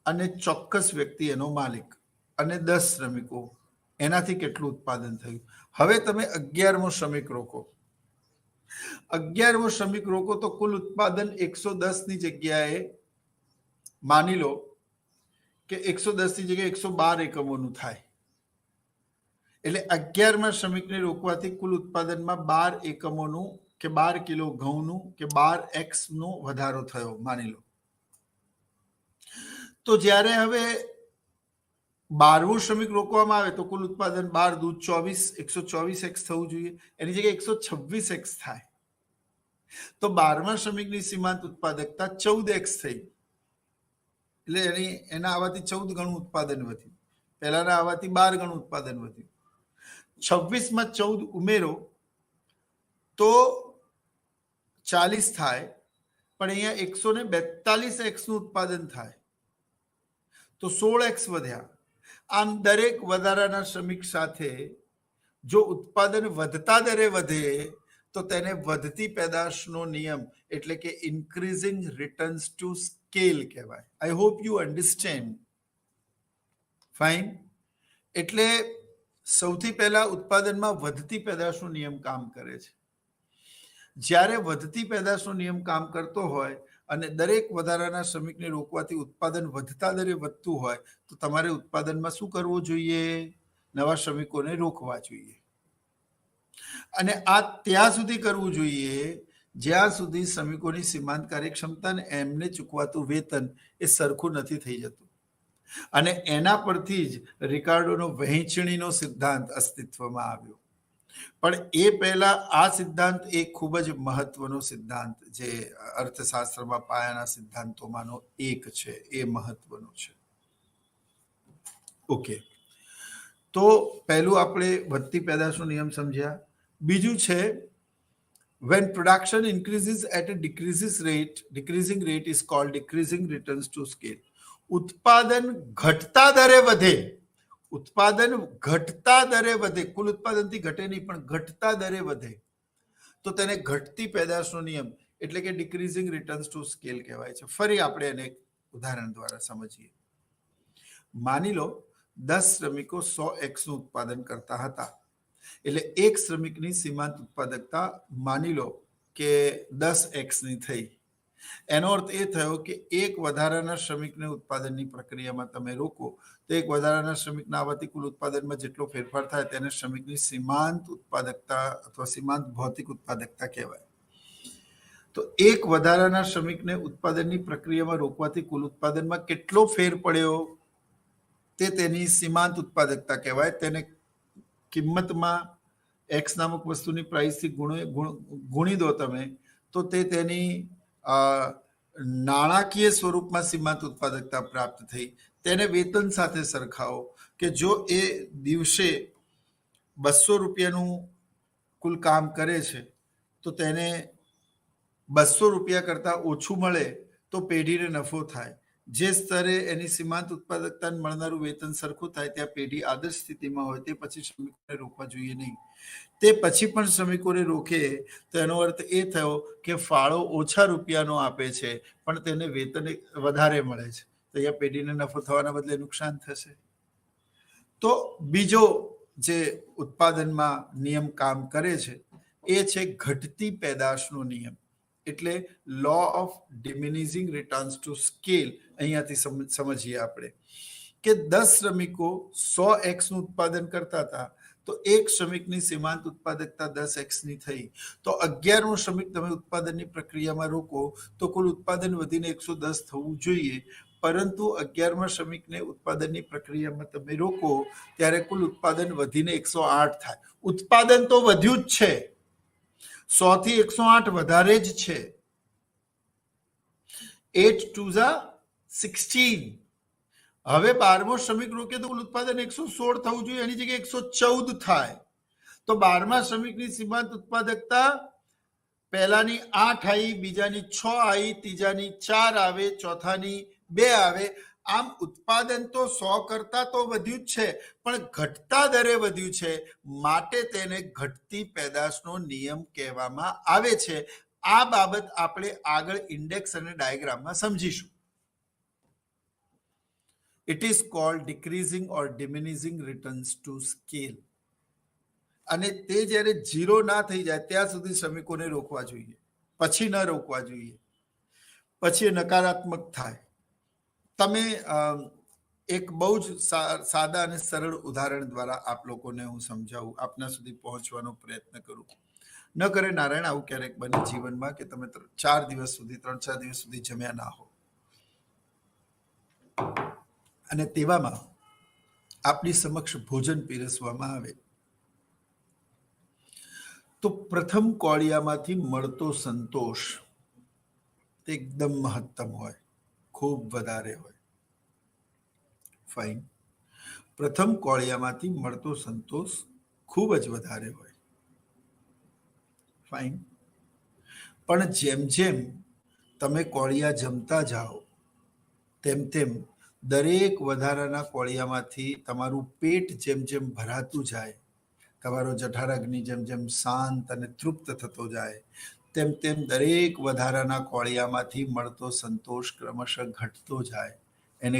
અને ચોક્કસ વ્યક્તિ એનો માલિક અને 10 શ્રમિકો, એનાથી કેટલું ઉત્પાદન થયું. હવે તમે 11મો શ્રમિક રોકો, 11મો શ્રમિક રોકો તો કુલ ઉત્પાદન 110 ની જગ્યાએ માની લો કે 110 ની જગ્યાએ 112 એકમોનું થાય. એટલે 11મા શ્રમિકને રોકવાથી કુલ ઉત્પાદનમાં 12 એકમોનું કે 12 કિલો ઘઉંનું કે 12x નો વધારો થયો માની લો. તો જ્યારે હવે 12મું શ્રમિક રોકવામાં આવે તો કુલ ઉત્પાદન 12 દૂ 24, 124x થવું જોઈએ, એની જગ્યાએ 126x થાય. તો 12મા શ્રમિકની સીમાંત ઉત્પાદકતા 14x થઈ, એટલે એના આવવાથી 14 ગણું ઉત્પાદન વધ્યું, પહેલાના આવવાથી 12 ગણું ઉત્પાદન વધ્યું. 26માં 14 ઉમેરો તો 40 થાય, પણ અહીંયા 142x નું ઉત્પાદન થાય તો 16x વધ્યા. આમ દરેક વધારાના શ્રમિક સાથે જો ઉત્પાદન વધતા દરે વધે તો તેને વધતી પેદાશનો નિયમ એટલે કે ઇન્ક્રીઝિંગ રિટર્ન્સ ટુ સ્કેલ કહેવાય. આઈ હોપ યુ અન્ડરસ્ટેન્ડ. ફાઇન. એટલે સૌથી પહેલા ઉત્પાદનમાં વધતી પેદાશનો નિયમ કામ કરે છે. જ્યારે વધતી પેદાશનો નિયમ કામ કરતો હોય અને દરેક વધારાના શ્રમિકને રોકવાથી ઉત્પાદન વધતા દરે વધતું હોય તો તમારે ઉત્પાદનમાં શું કરવું જોઈએ? નવા શ્રમિકોને રોકવા જોઈએ. અને આ ત્યાં સુધી કરવું જોઈએ જ્યાં સુધી શ્રમિકોની સીમાંત કાર્યક્ષમતા અને એમને ચૂકવાતું વેતન એ સરખું નથી થઈ જતું. અને એના પરથી જ રિકાર્ડોનો વહેંચણીનો સિદ્ધાંત અસ્તિત્વમાં આવ્યો. પણ એ પહેલા આ સિદ્ધાંત એ ખૂબ જ મહત્વનો સિદ્ધાંત જે અર્થશાસ્ત્રમાં પાયાના સિદ્ધાંતોમાંનો એક છે, એ મહત્વનો છે. ઓકે, તો પહેલું આપણે વધતી પેદાશનો નિયમ સમજ્યા. બીજું છે when production increases at a decreasing rate is called decreasing returns to scale. ઉત્પાદન ઘટતા દરે વધે, ઉત્પાદન ઘટતા દરે વધે, કુલ ઉત્પાદનથી ઘટે નહીં પણ ઘટતા દરે વધે તો તેને ઘટતી પેદાશનો નિયમ એટલે કે ડિક્રીઝિંગ રિટર્ન્સ ટુ સ્કેલ કહેવાય છે. ફરી આપણે એને ઉદાહરણ દ્વારા સમજીએ. માની લો 10 શ્રમિકો 100x નું ઉત્પાદન કરતા હતા, એટલે એક શ્રમિકની સીમાંત ઉત્પાદકતા માની લો કે 10x ની થઈ. એનો અર્થ એ થયો કે એક વધારાના શ્રમિકને ઉત્પાદનની પ્રક્રિયામાં તમે રોકો તો એક વધારાના શ્રમિકના આવવાથી કુલ ઉત્પાદનમાં જેટલો ફેરફાર થાય તેને શ્રમિકની સીમાંત ઉત્પાદકતા અથવા સીમાંત ભૌતિક ઉત્પાદકતા કહેવાય. તો એક વધારાના શ્રમિકને ઉત્પાદનની પ્રક્રિયામાં રોકવાથી કુલ ઉત્પાદનમાં કેટલો ફેર પડ્યો તે તેની સીમાંત ઉત્પાદકતા કહેવાય. તેને કિંમતમાં એક્સ નામક વસ્તુની પ્રાઇસથી ગુણી દો તમે તો તે તેની નાણાકીય સ્વરૂપમાં સીમાંત ઉત્પાદકતા પ્રાપ્ત થઈ. તેને વેતન સાથે સરખાવો કે જો એ દિવસે 200 રૂપિયાનું કુલ કામ કરે છે તો તેને 200 રૂપિયા કરતાં ઓછું મળે તો પેઢીને નફો થાય. જે સ્તરે એની સીમાંત ઉત્પાદકતાને મળનારું વેતન સરખું થાય ત્યાં પેઢી આદર્શ સ્થિતિમાં હોય તે પછી શ્રમિકોને રોકવા જોઈએ નહીં. તે પછી પણ શ્રમિકોને રોકે તો એનો અર્થ એ થયો કે ફાળો ઓછા રૂપિયાનો આપે છે પણ તેને વેતન વધારે મળે છે, તો અહીંયા પેઢીને નફો થવાના બદલે નુકસાન થશે. તો બીજો જે ઉત્પાદનમાં નિયમ કામ કરે છે એ છે ઘટતી પેદાશનો નિયમ, એટલે law of diminishing returns to scale. અહીંયાથી સમજીએ આપણે કે 10 શ્રમિકો 100x નું ઉત્પાદન કરતા હતા તો એક શ્રમિકની સીમાંત ઉત્પાદકતા 10x ની થઈ. તો 11મો શ્રમિક તમે ઉત્પાદનની પ્રક્રિયામાં રોકો તો કુલ ઉત્પાદન વધીને 110 થવું જોઈએ, પરંતુ 11મા શ્રમિકને ઉત્પાદનની પ્રક્રિયામાં તમે રોકો ત્યારે કુલ ઉત્પાદન વધીને 108 થાય. ઉત્પાદન તો વધ્યું જ છે, 100 થી 108 વધારે જ છે. 8 2 16. હવે 12મો શ્રમિક રોકે તો કુલ ઉત્પાદન 116 થવું જોઈએ, એની જગ્યાએ 114 થાય. તો 12મા શ્રમિકની સીમાંત ઉત્પાદકતા પહેલાની 8 આવી, બીજાની 6 આવી, ત્રીજાની 4 આવે, ચોથાની 2 આવે. આમ ઉત્પાદન તો 100 કરતા તો વધ્યું જ છે પણ ઘટતા દરે વધ્યું છે, માટે તેને ઘટતી પેદાશનો નિયમ કહેવામાં આવે છે. આ બાબત આપણે આગળ ઇન્ડેક્સ અને ડાયાગ્રામમાં સમજીશું. It is called decreasing or diminishing returns to scale. અને તે જ્યારે 0 ના થઈ જાય ત્યાં સુધી શ્રમિકોને રોકવા જોઈએ, પછી ન રોકવા જોઈએ, પછી નકારાત્મક થાય. તમે એક બહુ જ સાદા અને સરળ ઉદાહરણ દ્વારા આપ લોકોને હું સમજાવું, આપના સુધી પહોંચવાનો પ્રયત્ન કરું. ન કરે નારાયણ આવું ક્યારેક બને જીવનમાં કે તમે 3-4 દિવસ સુધી જમ્યા ના હો અને તેવામાં આપની સમક્ષ ભોજન પીરસવામાં આવે તો પ્રથમ કોળિયામાંથી મળતો સંતોષ તે એકદમ મહત્તમ હોય, ખૂબ વધારે હોય. ફાઇન. પ્રથમ કોળિયામાંથી મળતો સંતોષ ખૂબ જ વધારે હોય. ફાઇન. પણ જેમ જેમ તમે કોળિયા જમતા જાઓ તેમ તેમ દરેક વધારાના કોળિયામાંથી તમારું પેટ જેમ જેમ ભરાતું જાય, તમારો જઠરાગ્નિ જેમ જેમ શાંત અને તૃપ્ત થતો જાય તેમ તેમ દરેક વધારાના કોળિયામાંથી મળતો સંતોષ ક્રમશઃ ઘટતો જાય. એને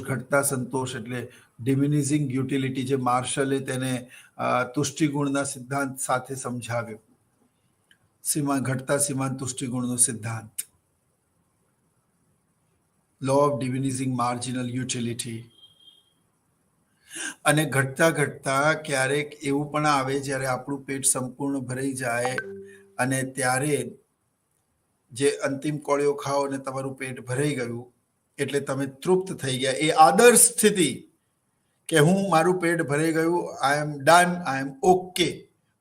ઘટતા સંતોષ એટલે ડિમિનિશિંગ યુટિલિટી, જે માર્શલે તેને તુષ્ટિગુણના સિદ્ધાંત સાથે સમજાવ્યો, ઘટતા સીમાંત તુષ્ટિગુણનો સિદ્ધાંત, લો ઓફ ડિમિનિશિંગ માર્જિનલ યુટિલિટી. અને ઘટતા ઘટતા ક્યારેક એવું પણ આવે જ્યારે આપણું પેટ સંપૂર્ણ ભરાઈ જાય અને ત્યારે જે અંતિમ કોળિયો ખાઓ અને તમારું પેટ ભરાઈ ગયું એટલે તમે તૃપ્ત થઈ ગયા. એ આદર્શ સ્થિતિ કે મારું પેટ ભરાઈ ગયું, આઈ am done, I M okay,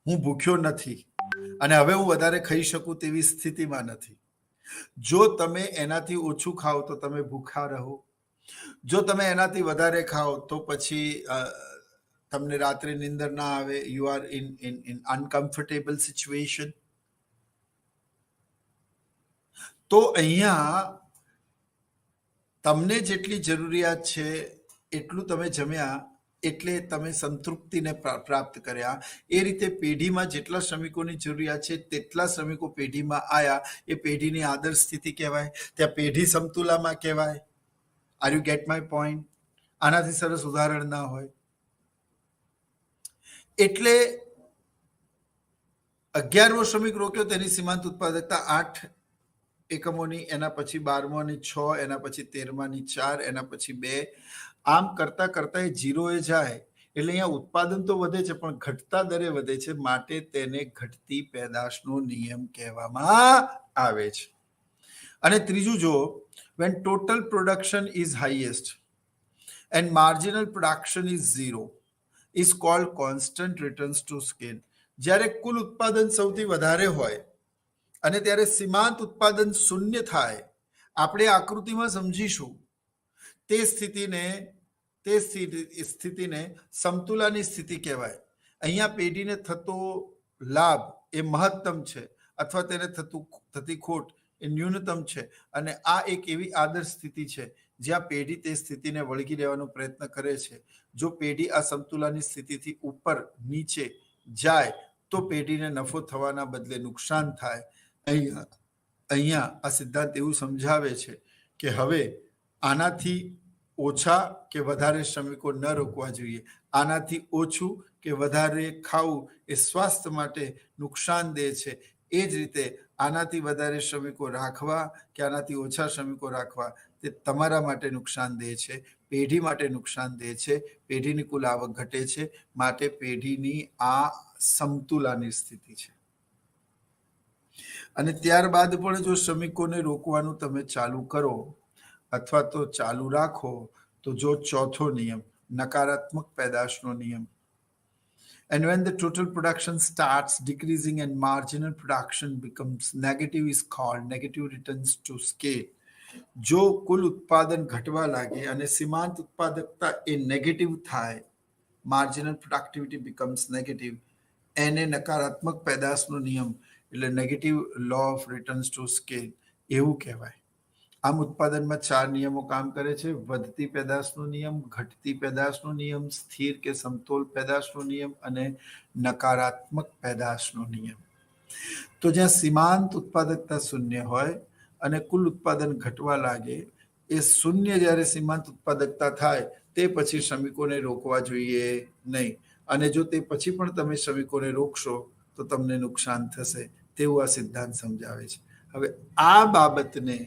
હું ભૂખ્યો નથી અને હવે હું વધારે ખાઈ શકું તેવી સ્થિતિમાં નથી. જો તમે એનાથી ઓછું ખાઓ તો તમે ભૂખા રહો, જો તમે એનાથી વધારે ખાઓ તો પછી તમને રાત્રે નીંદર ના આવે, you are in uncomfortable situation. તો અહીંયા તમને જેટલી જરૂરિયાત છે એટલું તમે જમ્યા એટલે તમે સંતૃપ્તિને પ્રાપ્ત કર્યા. એ રીતે પેઢીમાં જેટલા શ્રમિકોની જરૂરિયાત છે તેટલા શ્રમિકો પેઢીમાં આવ્યા. એ પેઢીની આદર્શ સ્થિતિ કહેવાય. ત્યાં પેઢી સમતુલામાં કહેવાય. Are you get my point? આનાથી સરસ ઉદાહરણ ના હોય. એટલે 11મો શ્રમિક રોક્યો, તેની સીમાંત ઉત્પાદકતા 8 એકમોની, એના પછી 12માની 6, એના પછી 13માની 4, એના પછી 2. આમ કરતા કરતા એ 0 એ જાય. એટલે અહીંયા ઉત્પાદન તો વધે છે પણ ઘટતા દરે વધે છે, માટે તેને ઘટતી પેદાશનો નિયમ કહેવામાં આવે છે. અને ત્રીજું જો, when total production is highest and marginal production is 0 is called constant returns to scale. જ્યારે કુલ ઉત્પાદન સૌથી વધારે હોય અને ત્યારે સીમાંત ઉત્પાદન શૂન્ય થાય, આપણે આકૃતિમાં સમજીશું, તે સ્થિતિને સમતુલાની સ્થિતિ કહેવાય. અહીંયા પેઢીને થતો લાભ એ મહત્તમ છે અથવા તેને થતી ખોટ એ ન્યૂનતમ છે. અને આ એક એવી આદર્શ સ્થિતિ છે જ્યાં પેઢી તે સ્થિતિને વળગી રહેવાનો પ્રયત્ન કરે છે. જો પેઢી આ સમતુલાની સ્થિતિથી ઉપર નીચે જાય તો પેઢીને નફો થવાના બદલે નુકસાન થાય. અહીંયા આ સિદ્ધાંત એવું સમજાવે છે કે હવે આનાથી ઓછા કે વધારે શ્રમિકો ન રોકવા જોઈએ. આનાથી ઓછું કે વધારે ખાવું એ સ્વાસ્થ્ય માટે નુકસાનદેહ છે. એ જ રીતે આનાથી વધારે શ્રમિકો રાખવા કે આનાથી ઓછા શ્રમિકો રાખવા તે તમારા માટે નુકસાનદેહ છે, પેઢી માટે નુકસાનદેહ છે. પેઢીની કુલ આવક ઘટે છે, માટે પેઢીની આ સમતુલાની સ્થિતિ છે. અને ત્યારબાદ પણ જો શ્રમિકોને રોકવાનું તમે ચાલુ કરો અથવા તો ચાલુ રાખો તો જો ચોથો નિયમ, નકારાત્મક પેદાશનો નિયમ. And when the total production starts decreasing and marginal production becomes negative is called negative returns to scale. જો કુલ ઉત્પાદન ઘટવા લાગે અને સીમાંત ઉત્પાદકતા એ નેગેટિવ થાય, માર્જિનલ પ્રોડક્ટિવિટી becomes negative, એને નકારાત્મક પેદાશનો નિયમ એટલે negative law of returns to scale એવું કહેવાય. આમ ઉત્પાદનમાં 4 નિયમો કામ કરે છે: વધતી પેદાશનો નિયમ, ઘટતી પેદાશનો નિયમ, સ્થિર કે સમતોલ પેદાશનો નિયમ અને નકારાત્મક પેદાશનો નિયમ. તો જ્યાં સીમાંત ઉત્પાદકતા શૂન્ય હોય અને કુલ ઉત્પાદન ઘટવા લાગે, એ શૂન્ય જ્યારે સીમાંત ઉત્પાદકતા થાય તે પછી શ્રમિકોને રોકવા જોઈએ નહીં. અને જો તે પછી પણ તમે શ્રમિકોને રોકશો તો તમને નુકસાન થશે, તેવું આ સિદ્ધાંત સમજાવે છે. હવે આ બાબતને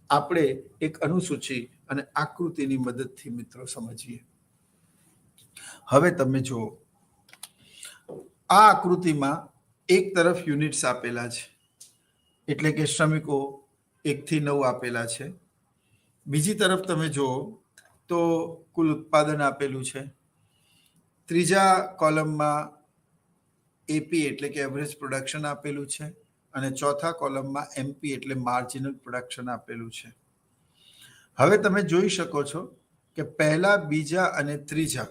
આપણે એક અનુસૂચિ અને આકૃતિની મદદથી મિત્રો સમજીએ. હવે તમે જુઓ, આ આકૃતિમાં એક તરફ યુનિટ્સ આપેલા છે, એટલે કે શ્રમિકો 1 થી 9 આપેલા છે. બીજી તરફ તમે જુઓ તો કુલ ઉત્પાદન આપેલું છે. ત્રીજા કોલમમાં એપી એટલે કે એવરેજ પ્રોડક્શન આપેલું છે અને ચોથા કોલમમાં એમપી એટલે માર્જિનલ પ્રોડક્શન આપેલું છે. હવે તમે જોઈ શકો છો કે પહેલા, બીજા અને ત્રીજા,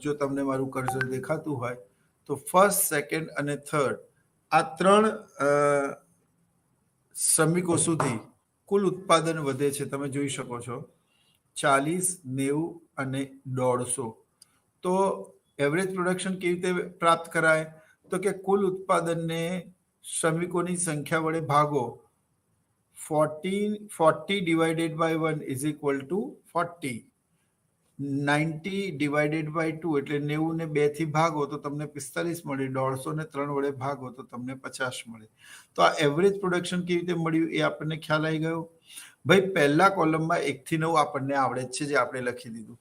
જો તમને મારું કર્સર દેખાતું હોય તો ફર્સ્ટ, સેકન્ડ અને થર્ડ, આ 3 શ્રમિકો સુધી કુલ ઉત્પાદન વધે છે. તમે જોઈ શકો છો 40, 90 અને 150. તો એવરેજ પ્રોડક્શન કેવી રીતે પ્રાપ્ત કરાય? તો કે કુલ ઉત્પાદનને શ્રમિકોની સંખ્યા વડે ભાગો. 40 divided by 1 is equal to 40. 90 divided by 2 એટલે 90 ને 2 થી ભાગો તો તમને 45 મળે. 150 ને 3 વડે ભાગો તો તમને 50 મળે. તો આ એવરેજ પ્રોડક્શન કેવી રીતે મળ્યું એ આપણને ખ્યાલ આવી ગયો. ભાઈ, પહેલા કોલમમાં 1 થી 9 આપણને આવડે જ છે, જે આપણે લખી દીધું.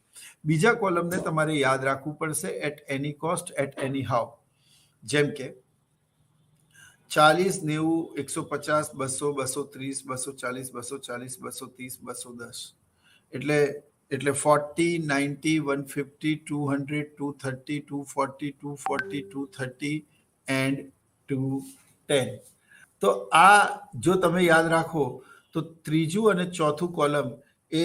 બીજા કોલમને તમારે યાદ રાખવું પડશે, at any cost, at any how. જેમ કે 40, 90, 150, 200, 230, 240, 240, 230, 210. એટલે 40, 90, 150, 200, 230, 240, 240, 230 એન્ડ 210. તો આ જો તમે યાદ રાખો તો ત્રીજું અને ચોથું કોલમ એ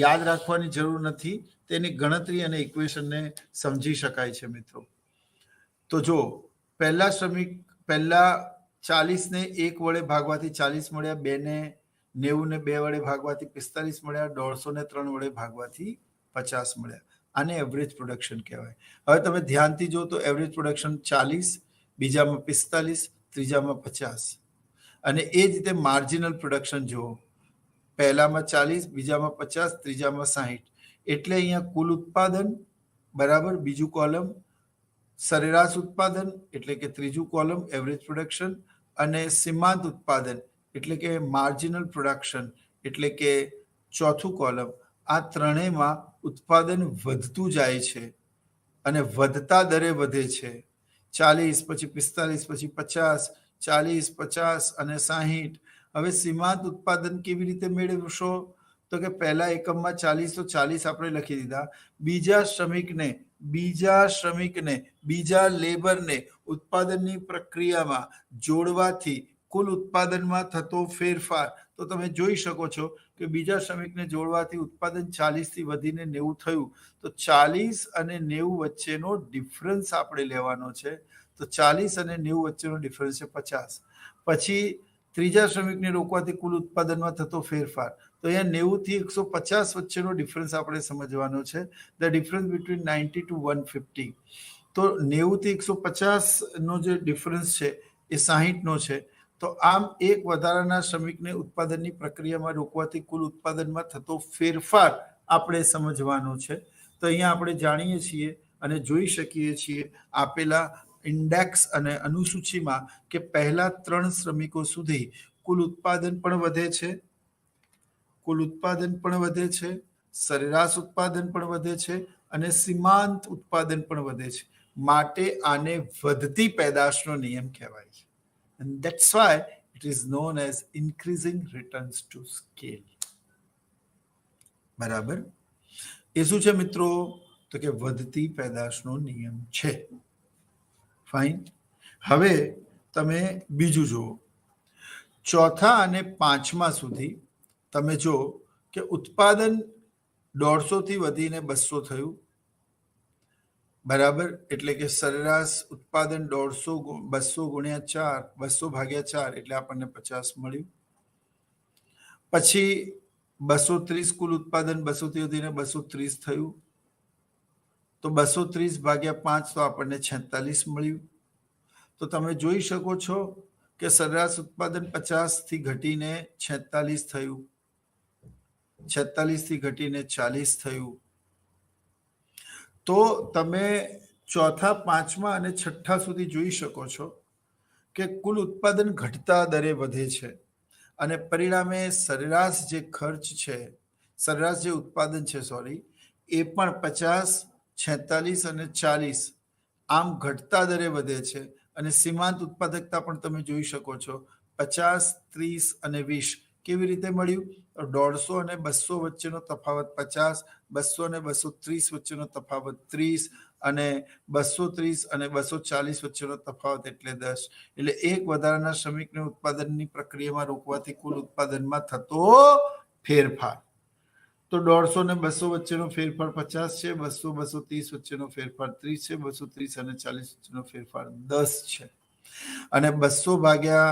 યાદ રાખવાની જરૂર નથી, તેની ગણતરી અને ઇક્વેશનને સમજી શકાય છે મિત્રો. તો જો પહેલા 40 ને 1 વડે ભાગવાથી 40 મળ્યા, 2 ને 90 ને 2 વડે ભાગવાથી 45 મળ્યા, 150 ને 3 વડે ભાગવાથી 50 મળ્યા. આને એવરેજ પ્રોડક્શન કહેવાય. હવે તમે ધ્યાનથી જો તો એવરેજ પ્રોડક્શન 40, બીજામાં 45, ત્રીજામાં 50. અને એ જ રીતે માર્જિનલ પ્રોડક્શન જુઓ, પહેલામાં 40, બીજામાં 50, ત્રીજામાં 60. એટલે અહીંયા કુલ ઉત્પાદન બરાબર બીજું કોલમ, સરેરાશ ઉત્પાદન એટલે કે ત્રીજું કોલમ એવરેજ પ્રોડક્શન, અને સીમાંત ઉત્પાદન એટલે કે માર્જિનલ પ્રોડક્શન એટલે કે ચોથું કોલમ. આ ત્રણેયમાં ઉત્પાદન વધતું જાય છે અને વધતા દરે વધે છે. 40, પછી 45, પછી 50, 40, 50 અને 60. હવે સીમાંત ઉત્પાદન કેવી રીતે મેળવશો? તો કે પહેલા એકમમાં 40 તો 40 આપણે લખી દીધા. બીજા શ્રમિકને બીજા લેબરને ઉત્પાદનની પ્રક્રિયામાં જોડવાથી કુલ ઉત્પાદનમાં થતો ફેરફાર. તો તમે જોઈ શકો છો કે બીજા શ્રમિકને જોડવાથી ઉત્પાદન 40 થી વધીને 90 થયું. તો 40 અને 90 વચ્ચેનો ડિફરન્સ આપણે લેવાનો છે. તો 40 અને 90 વચ્ચેનો ડિફરન્સ છે 50. પછી ત્રીજા શ્રમિકને રોકવાથી કુલ ઉત્પાદનમાં થતો ફેરફાર. તો અહીંયા 90 થી 150 વચ્ચેનો ડિફરન્સ આપણે સમજવાનો છે. The difference between 90 to 150. તો 90 થી 150 નો જે ડિફરન્સ છે એ 60 નો છે. તો આમ એક વધારાના શ્રમિકને ઉત્પાદનની પ્રક્રિયામાં રોકવાથી કુલ ઉત્પાદનમાં થતો ફેરફાર આપણે સમજવાનો છે. તો અહીંયા આપણે જાણીએ છીએ અને જોઈ શકીએ છીએ આપેલા ઇન્ડેક્સ અને અનુસૂચિમાં કે પહેલા 3 શ્રમિકો સુધી કુલ ઉત્પાદન પણ વધે છે, સરેરાશ ઉત્પાદન પણ વધે છે અને સીમાંત ઉત્પાદન પણ વધે છે. માટે આને વધતી પેદાશનો નિયમ કહેવાય છે. And that's why it is known as increasing returns to scale. બરાબર? એ શું છે મિત્રો? તો કે વધતી પેદાશનો નિયમ છે. ફાઇન. હવે તમે બીજું જુઓ, ચોથા અને પાંચમા સુધી તમે જો કે ઉત્પાદન 150 થી વધીને 200 થયું. બરાબર? એટલે કે સરેરાશ ઉત્પાદન 200 ગુણ્યા 4, 200 ભાગ્યા 4 એટલે આપણને 50 મળ્યું. પછી 230 કુલ ઉત્પાદન 200 થી વધીને 230 થયું. તો 230 ભાગ્યા 5 તો આપણને 46 મળ્યું. તો તમે જોઈ શકો છો કે સરેરાશ ઉત્પાદન 50 થી ઘટીને 46 થયું, 46 થી ઘટીને 40 થયું. તો તમે ચોથા, પાંચમા અને છઠ્ઠા સુધી જોઈ શકો છો કે કુલ ઉત્પાદન ઘટતા દરે વધે છે અને પરિણામે સરેરાશ જે ખર્ચ છે, સરેરાશ જે ઉત્પાદન છે એ પણ 50, 46 અને 40 આમ ઘટતા દરે વધે છે. અને સીમાંત ઉત્પાદકતા પણ તમે જોઈ શકો છો 50, 30 અને 20. કેવી રીતે મળ્યું? 150 અને 200 વચ્ચેનો તફાવત 50, 200 અને 230 વચ્ચેનો તફાવત 30 અને 230 અને 240 વચ્ચેનો તફાવત એટલે 10. એટલે એક વધારાના શ્રમિકને ઉત્પાદનની પ્રક્રિયામાં રોકવાથી કુલ ઉત્પાદનમાં થતો ફેરફાર. તો 150 અને 200 વચ્ચેનો ફેરફાર 50 છે, 200, 230 વચ્ચેનો ફેરફાર 30 છે, 230 અને 40 વચ્ચેનો ફેરફાર 10 છે. અને 200 ભાગ્યા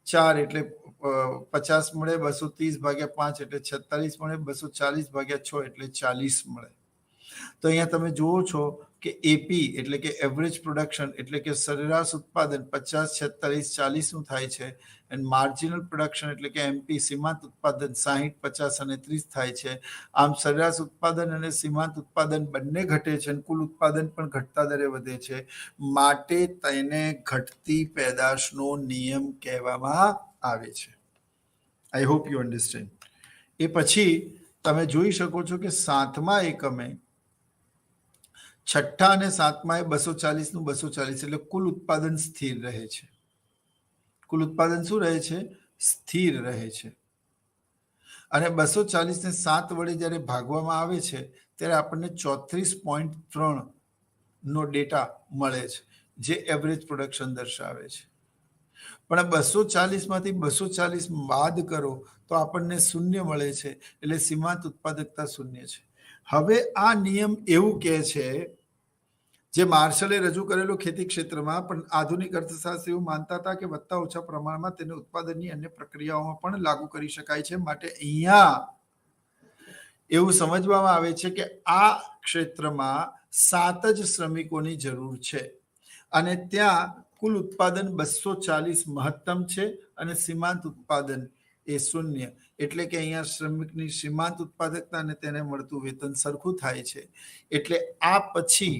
4 એટલે 50 મળે, 230 ભાગ્યા 5 એટલે 46 મળે, 240 ભાગ્યા 6 એટલે 40 મળે. તો અહીંયા તમે જુઓ છો કે એપી એટલે કે એવરેજ પ્રોડક્શન એટલે કે સરેરાશ ઉત્પાદન 50, 46, 40 નું થાય છે. અને માર્જિનલ પ્રોડક્શન એટલે કે એમપી સીમાંત ઉત્પાદન 60, 50 અને 30 થાય છે. આમ સરેરાશ ઉત્પાદન અને સીમાંત ઉત્પાદન બંને ઘટે છે અને કુલ ઉત્પાદન પણ ઘટતા દરે વધે છે. માટે તેને ઘટતી પેદાશનો નિયમ કહેવામાં આવે છે. I hope you understand. એ પછી તમે જોઈ શકો છો કે સાતમા એકમે છઠ્ઠા અને સાતમા 240 નું 240 એટલે કુલ ઉત્પાદન સ્થિર રહે છે. કુલ ઉત્પાદન શું રહે છે? સ્થિર રહે છે. અને 240 ને 7 વડે જ્યારે ભાગવામાં આવે છે ત્યારે આપણને 34.3 નો ડેટા મળે છે જે એવરેજ પ્રોડક્શન દર્શાવે છે. પણ 240 માંથી 240 બાદ કરો તો આપણને શૂન્ય મળે છે, એટલે સીમાંત ઉત્પાદકતા શૂન્ય છે. હવે આ નિયમ એવું કહે છે, જે માર્શલે રજૂ કરેલો ખેતી ક્ષેત્રમાં, પણ આધુનિક અર્થશાસ્ત્રી એવું માનતા હતા કે વધતા ઓછા પ્રમાણમાં તેને ઉત્પાદનની અન્ય પ્રક્રિયાઓમાં પણ લાગુ કરી શકાય છે. માટે અહીંયા એવું સમજવામાં આવે છે કે આ ક્ષેત્રમાં 7 જ શ્રમિકોની જરૂર છે અને ત્યાં કુલ ઉત્પાદન 240 મહત્તમ છે અને સીમાંત ઉત્પાદન એ શૂન્ય. એટલે કે અહીંયા શ્રમિકની સીમાંત ઉત્પાદકતા અને તેને મળતું વેતન સરખું થાય છે. એટલે આ પછી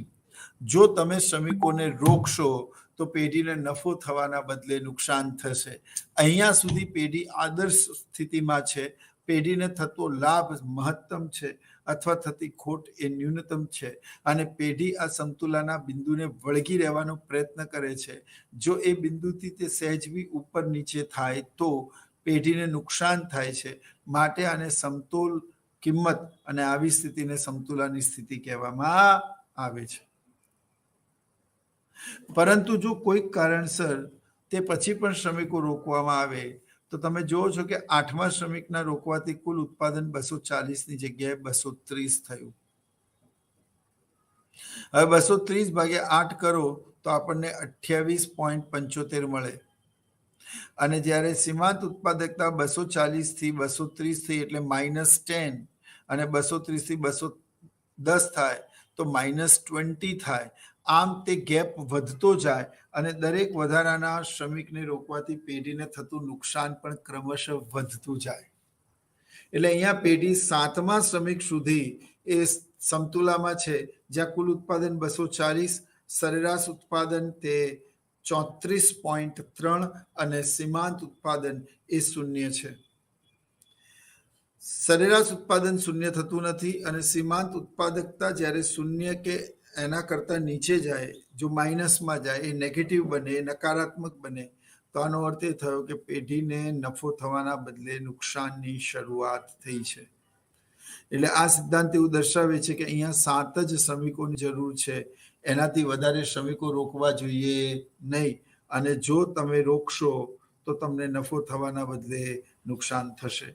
જો તમે શ્રમિકોને રોકશો તો પેઢીને નફો થવાના બદલે નુકસાન થશે. અહીંયા સુધી પેઢી આદર્શ સ્થિતિમાં છે, પેઢીને થતો લાભ મહત્તમ છે અથવા થતી ખોટ એ ન્યૂનતમ છે અને પેઢી આ સમતુલાના બિંદુને વળગી રહેવાનો પ્રયત્ન કરે છે. જો એ બિંદુથી તે સહેજ બી ઉપર નીચે થાય તો પેઢીને નુકસાન થાય છે. માટે આને સમતોલ કિંમત અને આવી સ્થિતિને સમતુલાની સ્થિતિ કહેવામાં આવે છે. પરંતુ જો કોઈક કારણસર તે પછી પણ શ્રમિકો રોકવામાં આવે તો તમે જુઓ છો કે 8મા શ્રમિકના રોકવાથી કુલ ઉત્પાદન 240ની જગ્યાએ 230 થયું. હવે 230 ભાગ્યા 8 કરો તો આપણને 28.75 મળે અને જ્યારે સીમાંત ઉત્પાદકતા 240 થી 230 થઈ એટલે -10 અને 230 થી 210 થાય તો -20 થાય. આમ તે ગેપ વધતો જાય અને દરેક વધારાના શ્રમિકને રોકવાથી પેઢીને થતું નુકસાન પણ ક્રમશઃ વધતું જાય. એટલે અહીંયા પેઢી 7મા શ્રમિક સુધી એ સમતુલામાં છે, જ્યાં કુલ ઉત્પાદન 240, સરેરાશ ઉત્પાદન તે 34.3 અને સીમાંત ઉત્પાદન એ શૂન્ય છે. સરેરાશ ઉત્પાદન શૂન્ય થતું નથી અને સીમાંત ઉત્પાદકતા જ્યારે શૂન્ય કે એના કરતા નીચે જાય, જો માઇનસમાં જાય, એ નેગેટિવ બને, નકારાત્મક બને, તો આનો અર્થ એ થયો કે પેઢીને નફો થવાના બદલે નુકસાનની શરૂઆત થઈ છે. એટલે આ સિદ્ધાંત એવું દર્શાવે છે કે અહીંયા 7 જ શ્રમિકોની જરૂર છે, એનાથી વધારે શ્રમિકો રોકવા જોઈએ નહીં. અને જો તમે રોકશો તો તમને નફો થવાના બદલે નુકસાન થશે.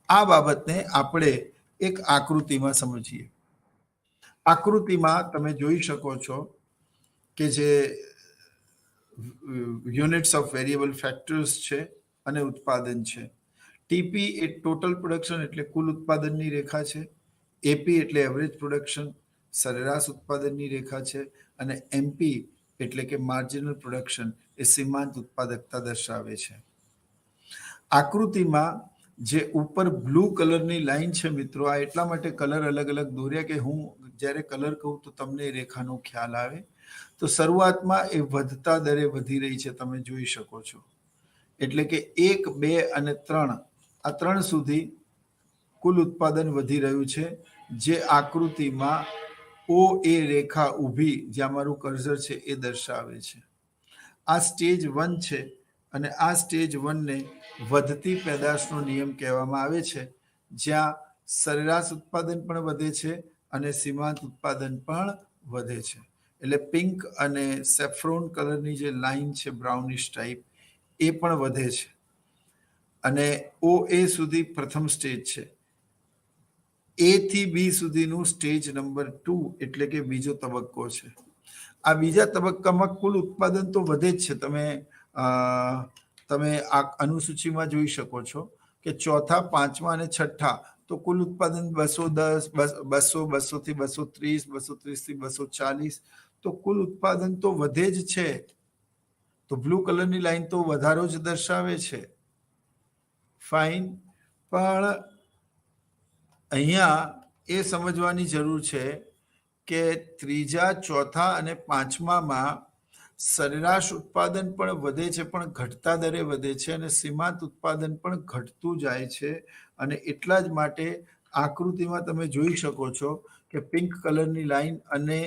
આ બાબતને આપણે એક આકૃતિમાં સમજીએ. આકૃતિમાં તમે જોઈ શકો છો કે જે યુનિટ્સ ઓફ વેરિયેબલ ફેક્ટર્સ છે અને ઉત્પાદન છે. ટીપી એ ટોટલ પ્રોડક્શન એટલે કુલ ઉત્પાદનની રેખા છે. એપી એટલે એવરેજ પ્રોડક્શન, સરેરાશ ઉત્પાદનની રેખા છે અને એમપી એટલે કે માર્જિનલ પ્રોડક્શન એ સીમાંત ઉત્પાદકતા દર્શાવે છે. આકૃતિમાં જે ઉપર બ્લુ કલરની લાઈન છે મિત્રો, આ એટલા માટે કલર અલગ અલગ દોર્યા કે હું જ્યારે કલર કહું તો તમને રેખાનો ખ્યાલ આવે. તો શરૂઆતમાં એ વધતા દરે વધી રહી છે, તમે જોઈ શકો છો. એટલે કે 1, 2 અને 3 આ 3 સુધી કુલ ઉત્પાદન વધી રહ્યું છે, જે આકૃતિમાં ઓ એ રેખા ઊભી જ્યાં મારું કર્સર છે એ દર્શાવે છે. આ સ્ટેજ 1 છે અને આ સ્ટેજ 1ને વધતી પેદાશનો નિયમ કહેવામાં આવે છે, જ્યાં સરેરાશ ઉત્પાદન પણ વધે છે અને સીમાંત ઉત્પાદન પણ વધે છે. એટલે પિંક અને સેફ્રોન કલરની જે લાઈન છે, બ્રાઉનિશ ટાઈપ, એ પણ વધે છે. અને ઓ એ સુધી પ્રથમ સ્ટેજ છે. એ થી બી સુધીનું સ્ટેજ નંબર 2 એટલે કે બીજો તબક્કો છે. આ બીજા તબક્કામાં કુલ ઉત્પાદન તો વધે જ છે. તમે આ અનુસૂચિમાં જોઈ શકો છો કે ચોથા, 5મા અને 6ઠા તો કુલ ઉત્પાદન 210, 200, 200 થી 230, 230 થી 240, તો કુલ ઉત્પાદન તો વધે જ છે. તો બ્લુ કલરની લાઈન તો વધારો જ દર્શાવે છે. ફાઇન. પણ અહીંયા એ સમજવાની જરૂર છે કે ત્રીજા, ચોથા અને 5મામાં સરેરાશ ઉત્પાદન પણ વધે છે, પણ ઘટતા દરે વધે છે અને સીમાંત ઉત્પાદન પણ ઘટતું જાય છે. અને એટલા જ માટે આકૃતિમાં તમે જોઈ શકો છો કે પિંક કલરની લાઈન અને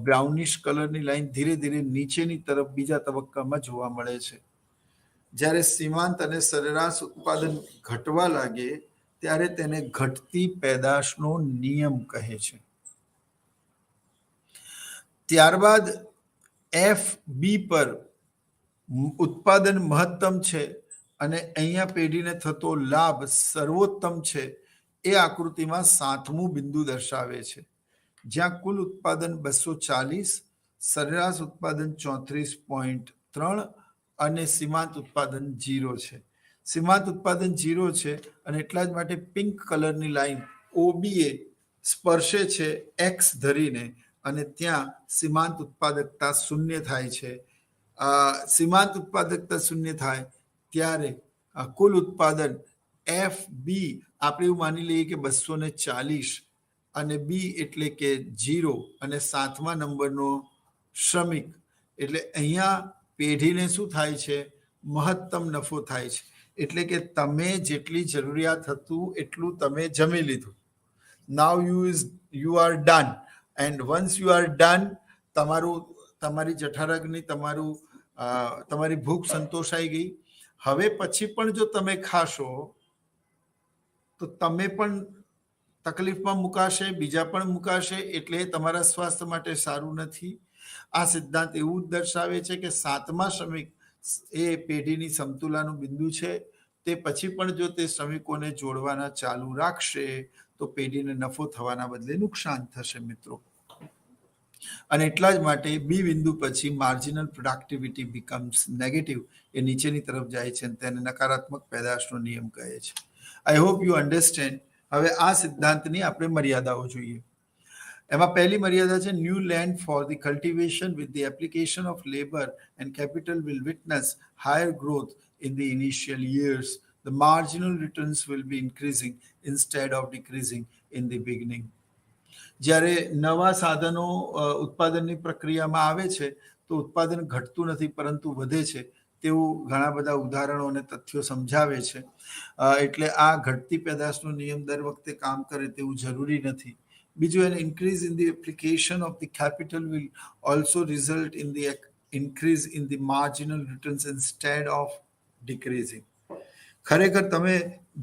બ્રાઉનિશ કલરની લાઈન ધીરે ધીરે નીચેની તરફ બીજા તબક્કામાં જોવા મળે છે. જ્યારે સીમાંત અને સરેરાશ ઉત્પાદન ઘટવા લાગે ત્યારે તેને ઘટતી પેદાશનો નિયમ કહે છે. ત્યારબાદ એફ બી પર ઉત્પાદન મહત્તમ છે અને અહીંયા પેઢીને થતો લાભ સર્વોત્તમ છે, એ આકૃતિમાં 7મું બિંદુ દર્શાવે છે, જ્યાં કુલ ઉત્પાદન 240, સરેરાશ ઉત્પાદન 34.3 અને સીમાંત ઉત્પાદન 0 છે. સીમાંત ઉત્પાદન 0 છે અને એટલા જ માટે પિંક કલરની લાઈન OBA સ્પર્શે છે એક્સ ધરીને, અને ત્યાં સીમાંત ઉત્પાદકતા શૂન્ય થાય છે. સીમાંત ઉત્પાદકતા શૂન્ય થાય ત્યારે કુલ ઉત્પાદન FB આપણે એવું માની લઈએ કે 240 અને B એટલે કે 0 અને 7મા નંબરનો શ્રમિક, એટલે અહીંયા પેઢીને શું થાય છે? મહત્તમ નફો થાય છે. એટલે કે તમે જેટલી જરૂરિયાત હતું એટલું તમે જમી લીધું. Now you are done, and once you are done, તમારી જઠરાગ્નિ, તમારી ભૂખ સંતોષાઈ ગઈ. હવે પછી પણ જો તમે ખાશો તો તમે પણ તકલીફમાં મુકાશે, બીજા પણ મુકાશે, એટલે તમારા સ્વાસ્થ્ય માટે સારું નથી. આ સિદ્ધાંત એવું જ દર્શાવે છે કે 7મા શ્રમિક એ પેઢીની સમતુલાનું બિંદુ છે. તે પછી પણ જો તે શ્રમિકોને જોડવાના ચાલુ રાખશે તો પેઢીને નફો થવાના બદલે નુકસાન થશે મિત્રો. અને એટલા જ માટે બી બિંદુ પછી માર્જિનલ પ્રોડક્ટિવિટી બીકમ્સ નેગેટિવ, એ નીચેની તરફ જાય છે અને તેને નકારાત્મક પેદાશનો નિયમ કહે છે. I hope you understand. હવે આ સિદ્ધાંતની આપણે મર્યાદાઓ જોઈએ. એમાં પહેલી મર્યાદા છે, new land for the cultivation with the application of labour and capital will witness higher growth in the initial years. The marginal returns will be increasing instead of decreasing in the beginning. જ્યારે નવા સાધનો ઉત્પાદનની પ્રક્રિયામાં આવે છે તો ઉત્પાદન ઘટતું નથી પરંતુ વધે છે, તેવું ઘણા બધા ઉદાહરણો અને તથ્યો સમજાવે છે. એટલે આ ઘટતી પેદાશનો નિયમ દર વખતે કામ કરે તેવું જરૂરી નથી. બીજું, an increase in the application of the capital will also result in the increase in the marginal returns instead of decreasing. ખરેખર તમે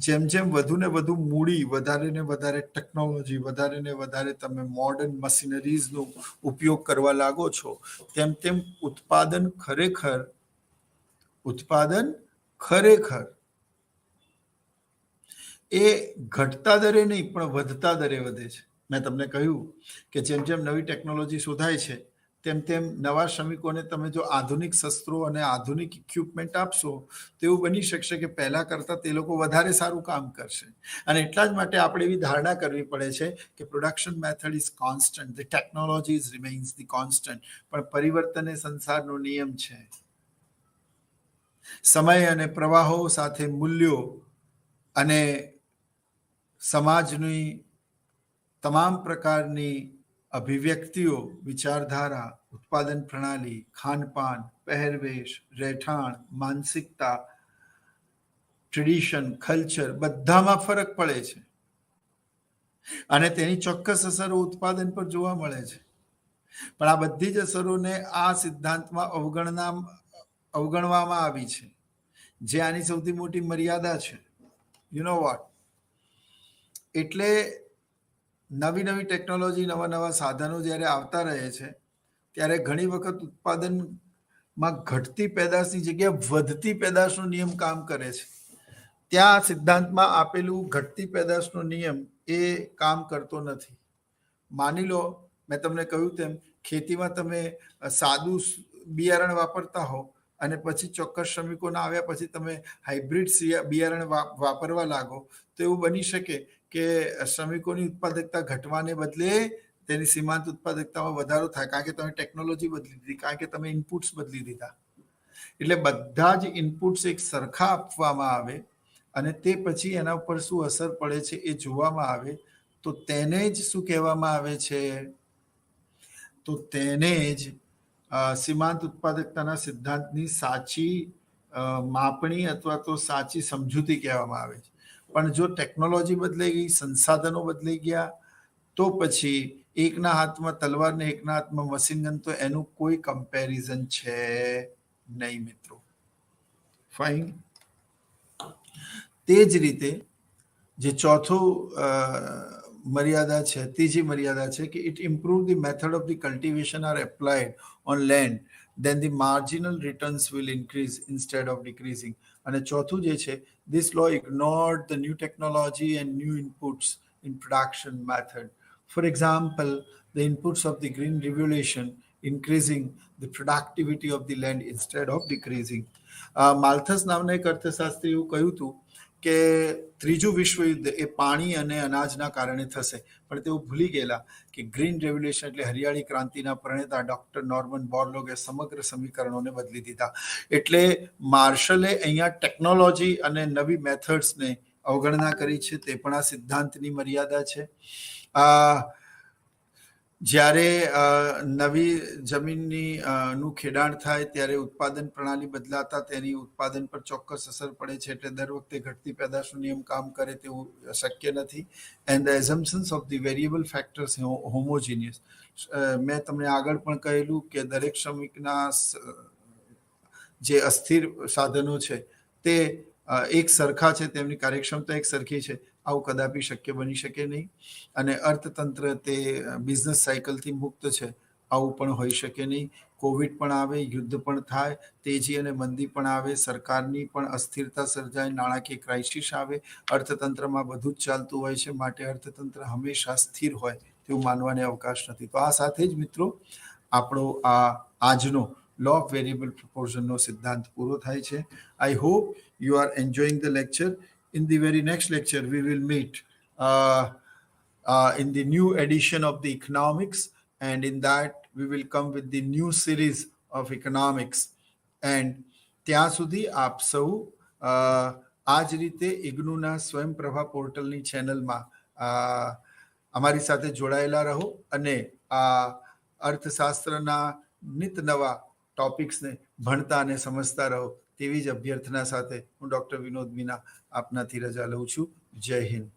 જેમ જેમ વધુ ને વધુ મૂડી, વધારે ને વધારે ટેકનોલોજી, વધારે ને વધારે તમે મોડર્ન મશીનરીઝનો ઉપયોગ કરવા લાગો છો, તેમ તેમ ઉત્પાદન ખરેખર એ ઘટતા દરે નહીં પણ વધતા દરે વધે છે. મેં તમને કહ્યું કે જેમ જેમ નવી ટેકનોલોજી શોધાય છે તેમ તેમ નવા શ્રમિકોને તમે જો આધુનિક શસ્ત્રો અને આધુનિક ઇક્વિપમેન્ટ આપશો તો એવું બની શકશે કે પહેલા કરતાં તે લોકો વધારે સારું કામ કરશે. અને એટલા જ માટે આપણે એવી ધારણા કરવી પડે છે કે production method is constant, the technology remains the constant, પણ પરિવર્તન એ સંસારનો નિયમ છે. સમય અને પ્રવાહો સાથે મૂલ્યો અને સમાજની તમામ પ્રકારની અભિવ્યક્તિઓ, વિચારધારા, ઉત્પાદન પ્રણાલી, ખાનપાન, પહેરવેશ, રહેઠાણ, માનસિકતા, ટ્રેડિશન, કલ્ચર, બધામાં ફરક પડે છે અને તેની ચોક્કસ અસરો ઉત્પાદન પર જોવા મળે છે. પણ આ બધી જ અસરોને આ સિદ્ધાંતમાં અવગણવામાં આવી છે, જે આની સૌથી મોટી મર્યાદા છે. You know what? એટલે નવી નવી ટેકનોલોજી, નવા નવા સાધનો જ્યારે આવતા રહે છે ત્યારે ઘણી વખત ઉત્પાદનમાં ઘટતી પેદાશની જગ્યાએ વધતી પેદાશનો નિયમ કામ કરે છે. ત્યાં સિદ્ધાંતમાં આપેલું ઘટતી પેદાશનો નિયમ એ કામ કરતો નથી. માની લો, મેં તમને કહ્યું તેમ ખેતીમાં તમે સાદું બિયારણ વાપરતા હો અને પછી ચોક્કસ શ્રમિકોના આવ્યા પછી તમે હાઇબ્રિડ બિયારણ વાપરવા લાગો તો એવું બની શકે કે શ્રમિકોની ઉત્પાદકતા ઘટવાને બદલે તેની સીમાંત ઉત્પાદકતામાં વધારો થાય, કારણ કે તમે ટેકનોલોજી બદલી દીધી, કારણ કે તમે ઇનપુટ્સ બદલી દીધા. એટલે બધા જ ઇનપુટ્સ એક સરખા આપવામાં આવે અને તે પછી એના ઉપર શું અસર પડે છે એ જોવામાં આવે તો તેને જ શું કહેવામાં આવે છે? તો તેને જ સીમાંત ઉત્પાદકતાના સિદ્ધાંતની સાચી માપણી અથવા તો સાચી સમજૂતી કહેવામાં આવે છે. પણ જો ટેકનોલોજી બદલાઈ ગઈ, સંસાધનો બદલાઈ ગયા, તો પછી એકના હાથમાં તલવાર ને એકના હાથમાં મશીન ગન, તો એનું કોઈ કમ્પેરિઝન છે નહીં મિત્રો. ફાઇન. તે જ રીતે જે ચોથું મર્યાદા છે, ત્રીજી મર્યાદા છે કે it improve the method of the cultivation are applied on land then the marginal returns will increase instead of decreasing. અને ચોથું જે છે, this law ignored the new technology and new inputs in production method. For example, the inputs of the green revolution increasing the productivity of the land instead of decreasing. માલ્થસ નામના એક અર્થશાસ્ત્રી એવું કહ્યું હતું કે ત્રીજું વિશ્વયુદ્ધ એ પાણી અને અનાજના કારણે થશે, પણ તેઓ ભૂલી ગયેલા કે ગ્રીન રેવલ્યુશન એટલે હરિયાળી ક્રાંતિના પ્રણેતા ડોક્ટર નોર્મન બોરલોગે સમગ્ર સમીકરણોને બદલી દીધા. એટલે માર્શલે અહીંયા ટેકનોલોજી અને નવી મેથડ્સને અવગણના કરી છે, તે પણ આ સિદ્ધાંતની મર્યાદા છે. જ્યારે નવી જમીનની નું ખેડાણ થાય ત્યારે ઉત્પાદન પ્રણાલી બદલાતા તેની ઉત્પાદન પર ચોક્કસ અસર પડે છે, એટલે દર વખતે ઘટતી પેદાશનો નિયમ કામ કરે તેવું શક્ય નથી. And the assumptions of the variable factors homogeneous. મેં તમને આગળ પણ કહેલું કે દરેક શ્રમિકના જે અસ્થિર સાધનો છે તે એક સરખા છે, તેમની કાર્યક્ષમતા એક સરખી છે, આવું કદાપી શક્ય બની શકે નહીં. અને અર્થતંત્ર તે બિઝનેસ સાયકલથી મુક્ત છે, આવું પણ હોઈ શકે નહીં. કોવિડ પણ આવે, યુદ્ધ પણ થાય, તેજી અને મંદી પણ આવે, સરકારની પણ અસ્થિરતા સર્જાય, નાણાકીય ક્રાઇસિસ આવે, અર્થતંત્રમાં બધું જ ચાલતું હોય છે, માટે અર્થતંત્ર હંમેશા સ્થિર હોય તેવું માનવાને અવકાશ નથી. તો આ સાથે જ મિત્રો આપણો આજનો લો ઓફ વેરિયેબલ પ્રોપોર્શનનો સિદ્ધાંત પૂરો થાય છે. I hope you are enjoying the lecture. In the very next lecture, we will meet in the new edition of the economics, and in that we will come with the new series of economics. And ત્યાં સુધી આપ સૌ આ જ રીતે ઇગ્નુના સ્વયંપ્રભા પોર્ટલની ચેનલમાં અમારી સાથે જોડાયેલા રહો અને આ અર્થશાસ્ત્રના નિત નવા ટોપિક્સને ભણતા અને સમજતા રહો તેવી જ અભ્યર્થના સાથે હું ડૉક્ટર વિનોદ મીના આપનાથી રજા લઉં છું. જય હિન્દ.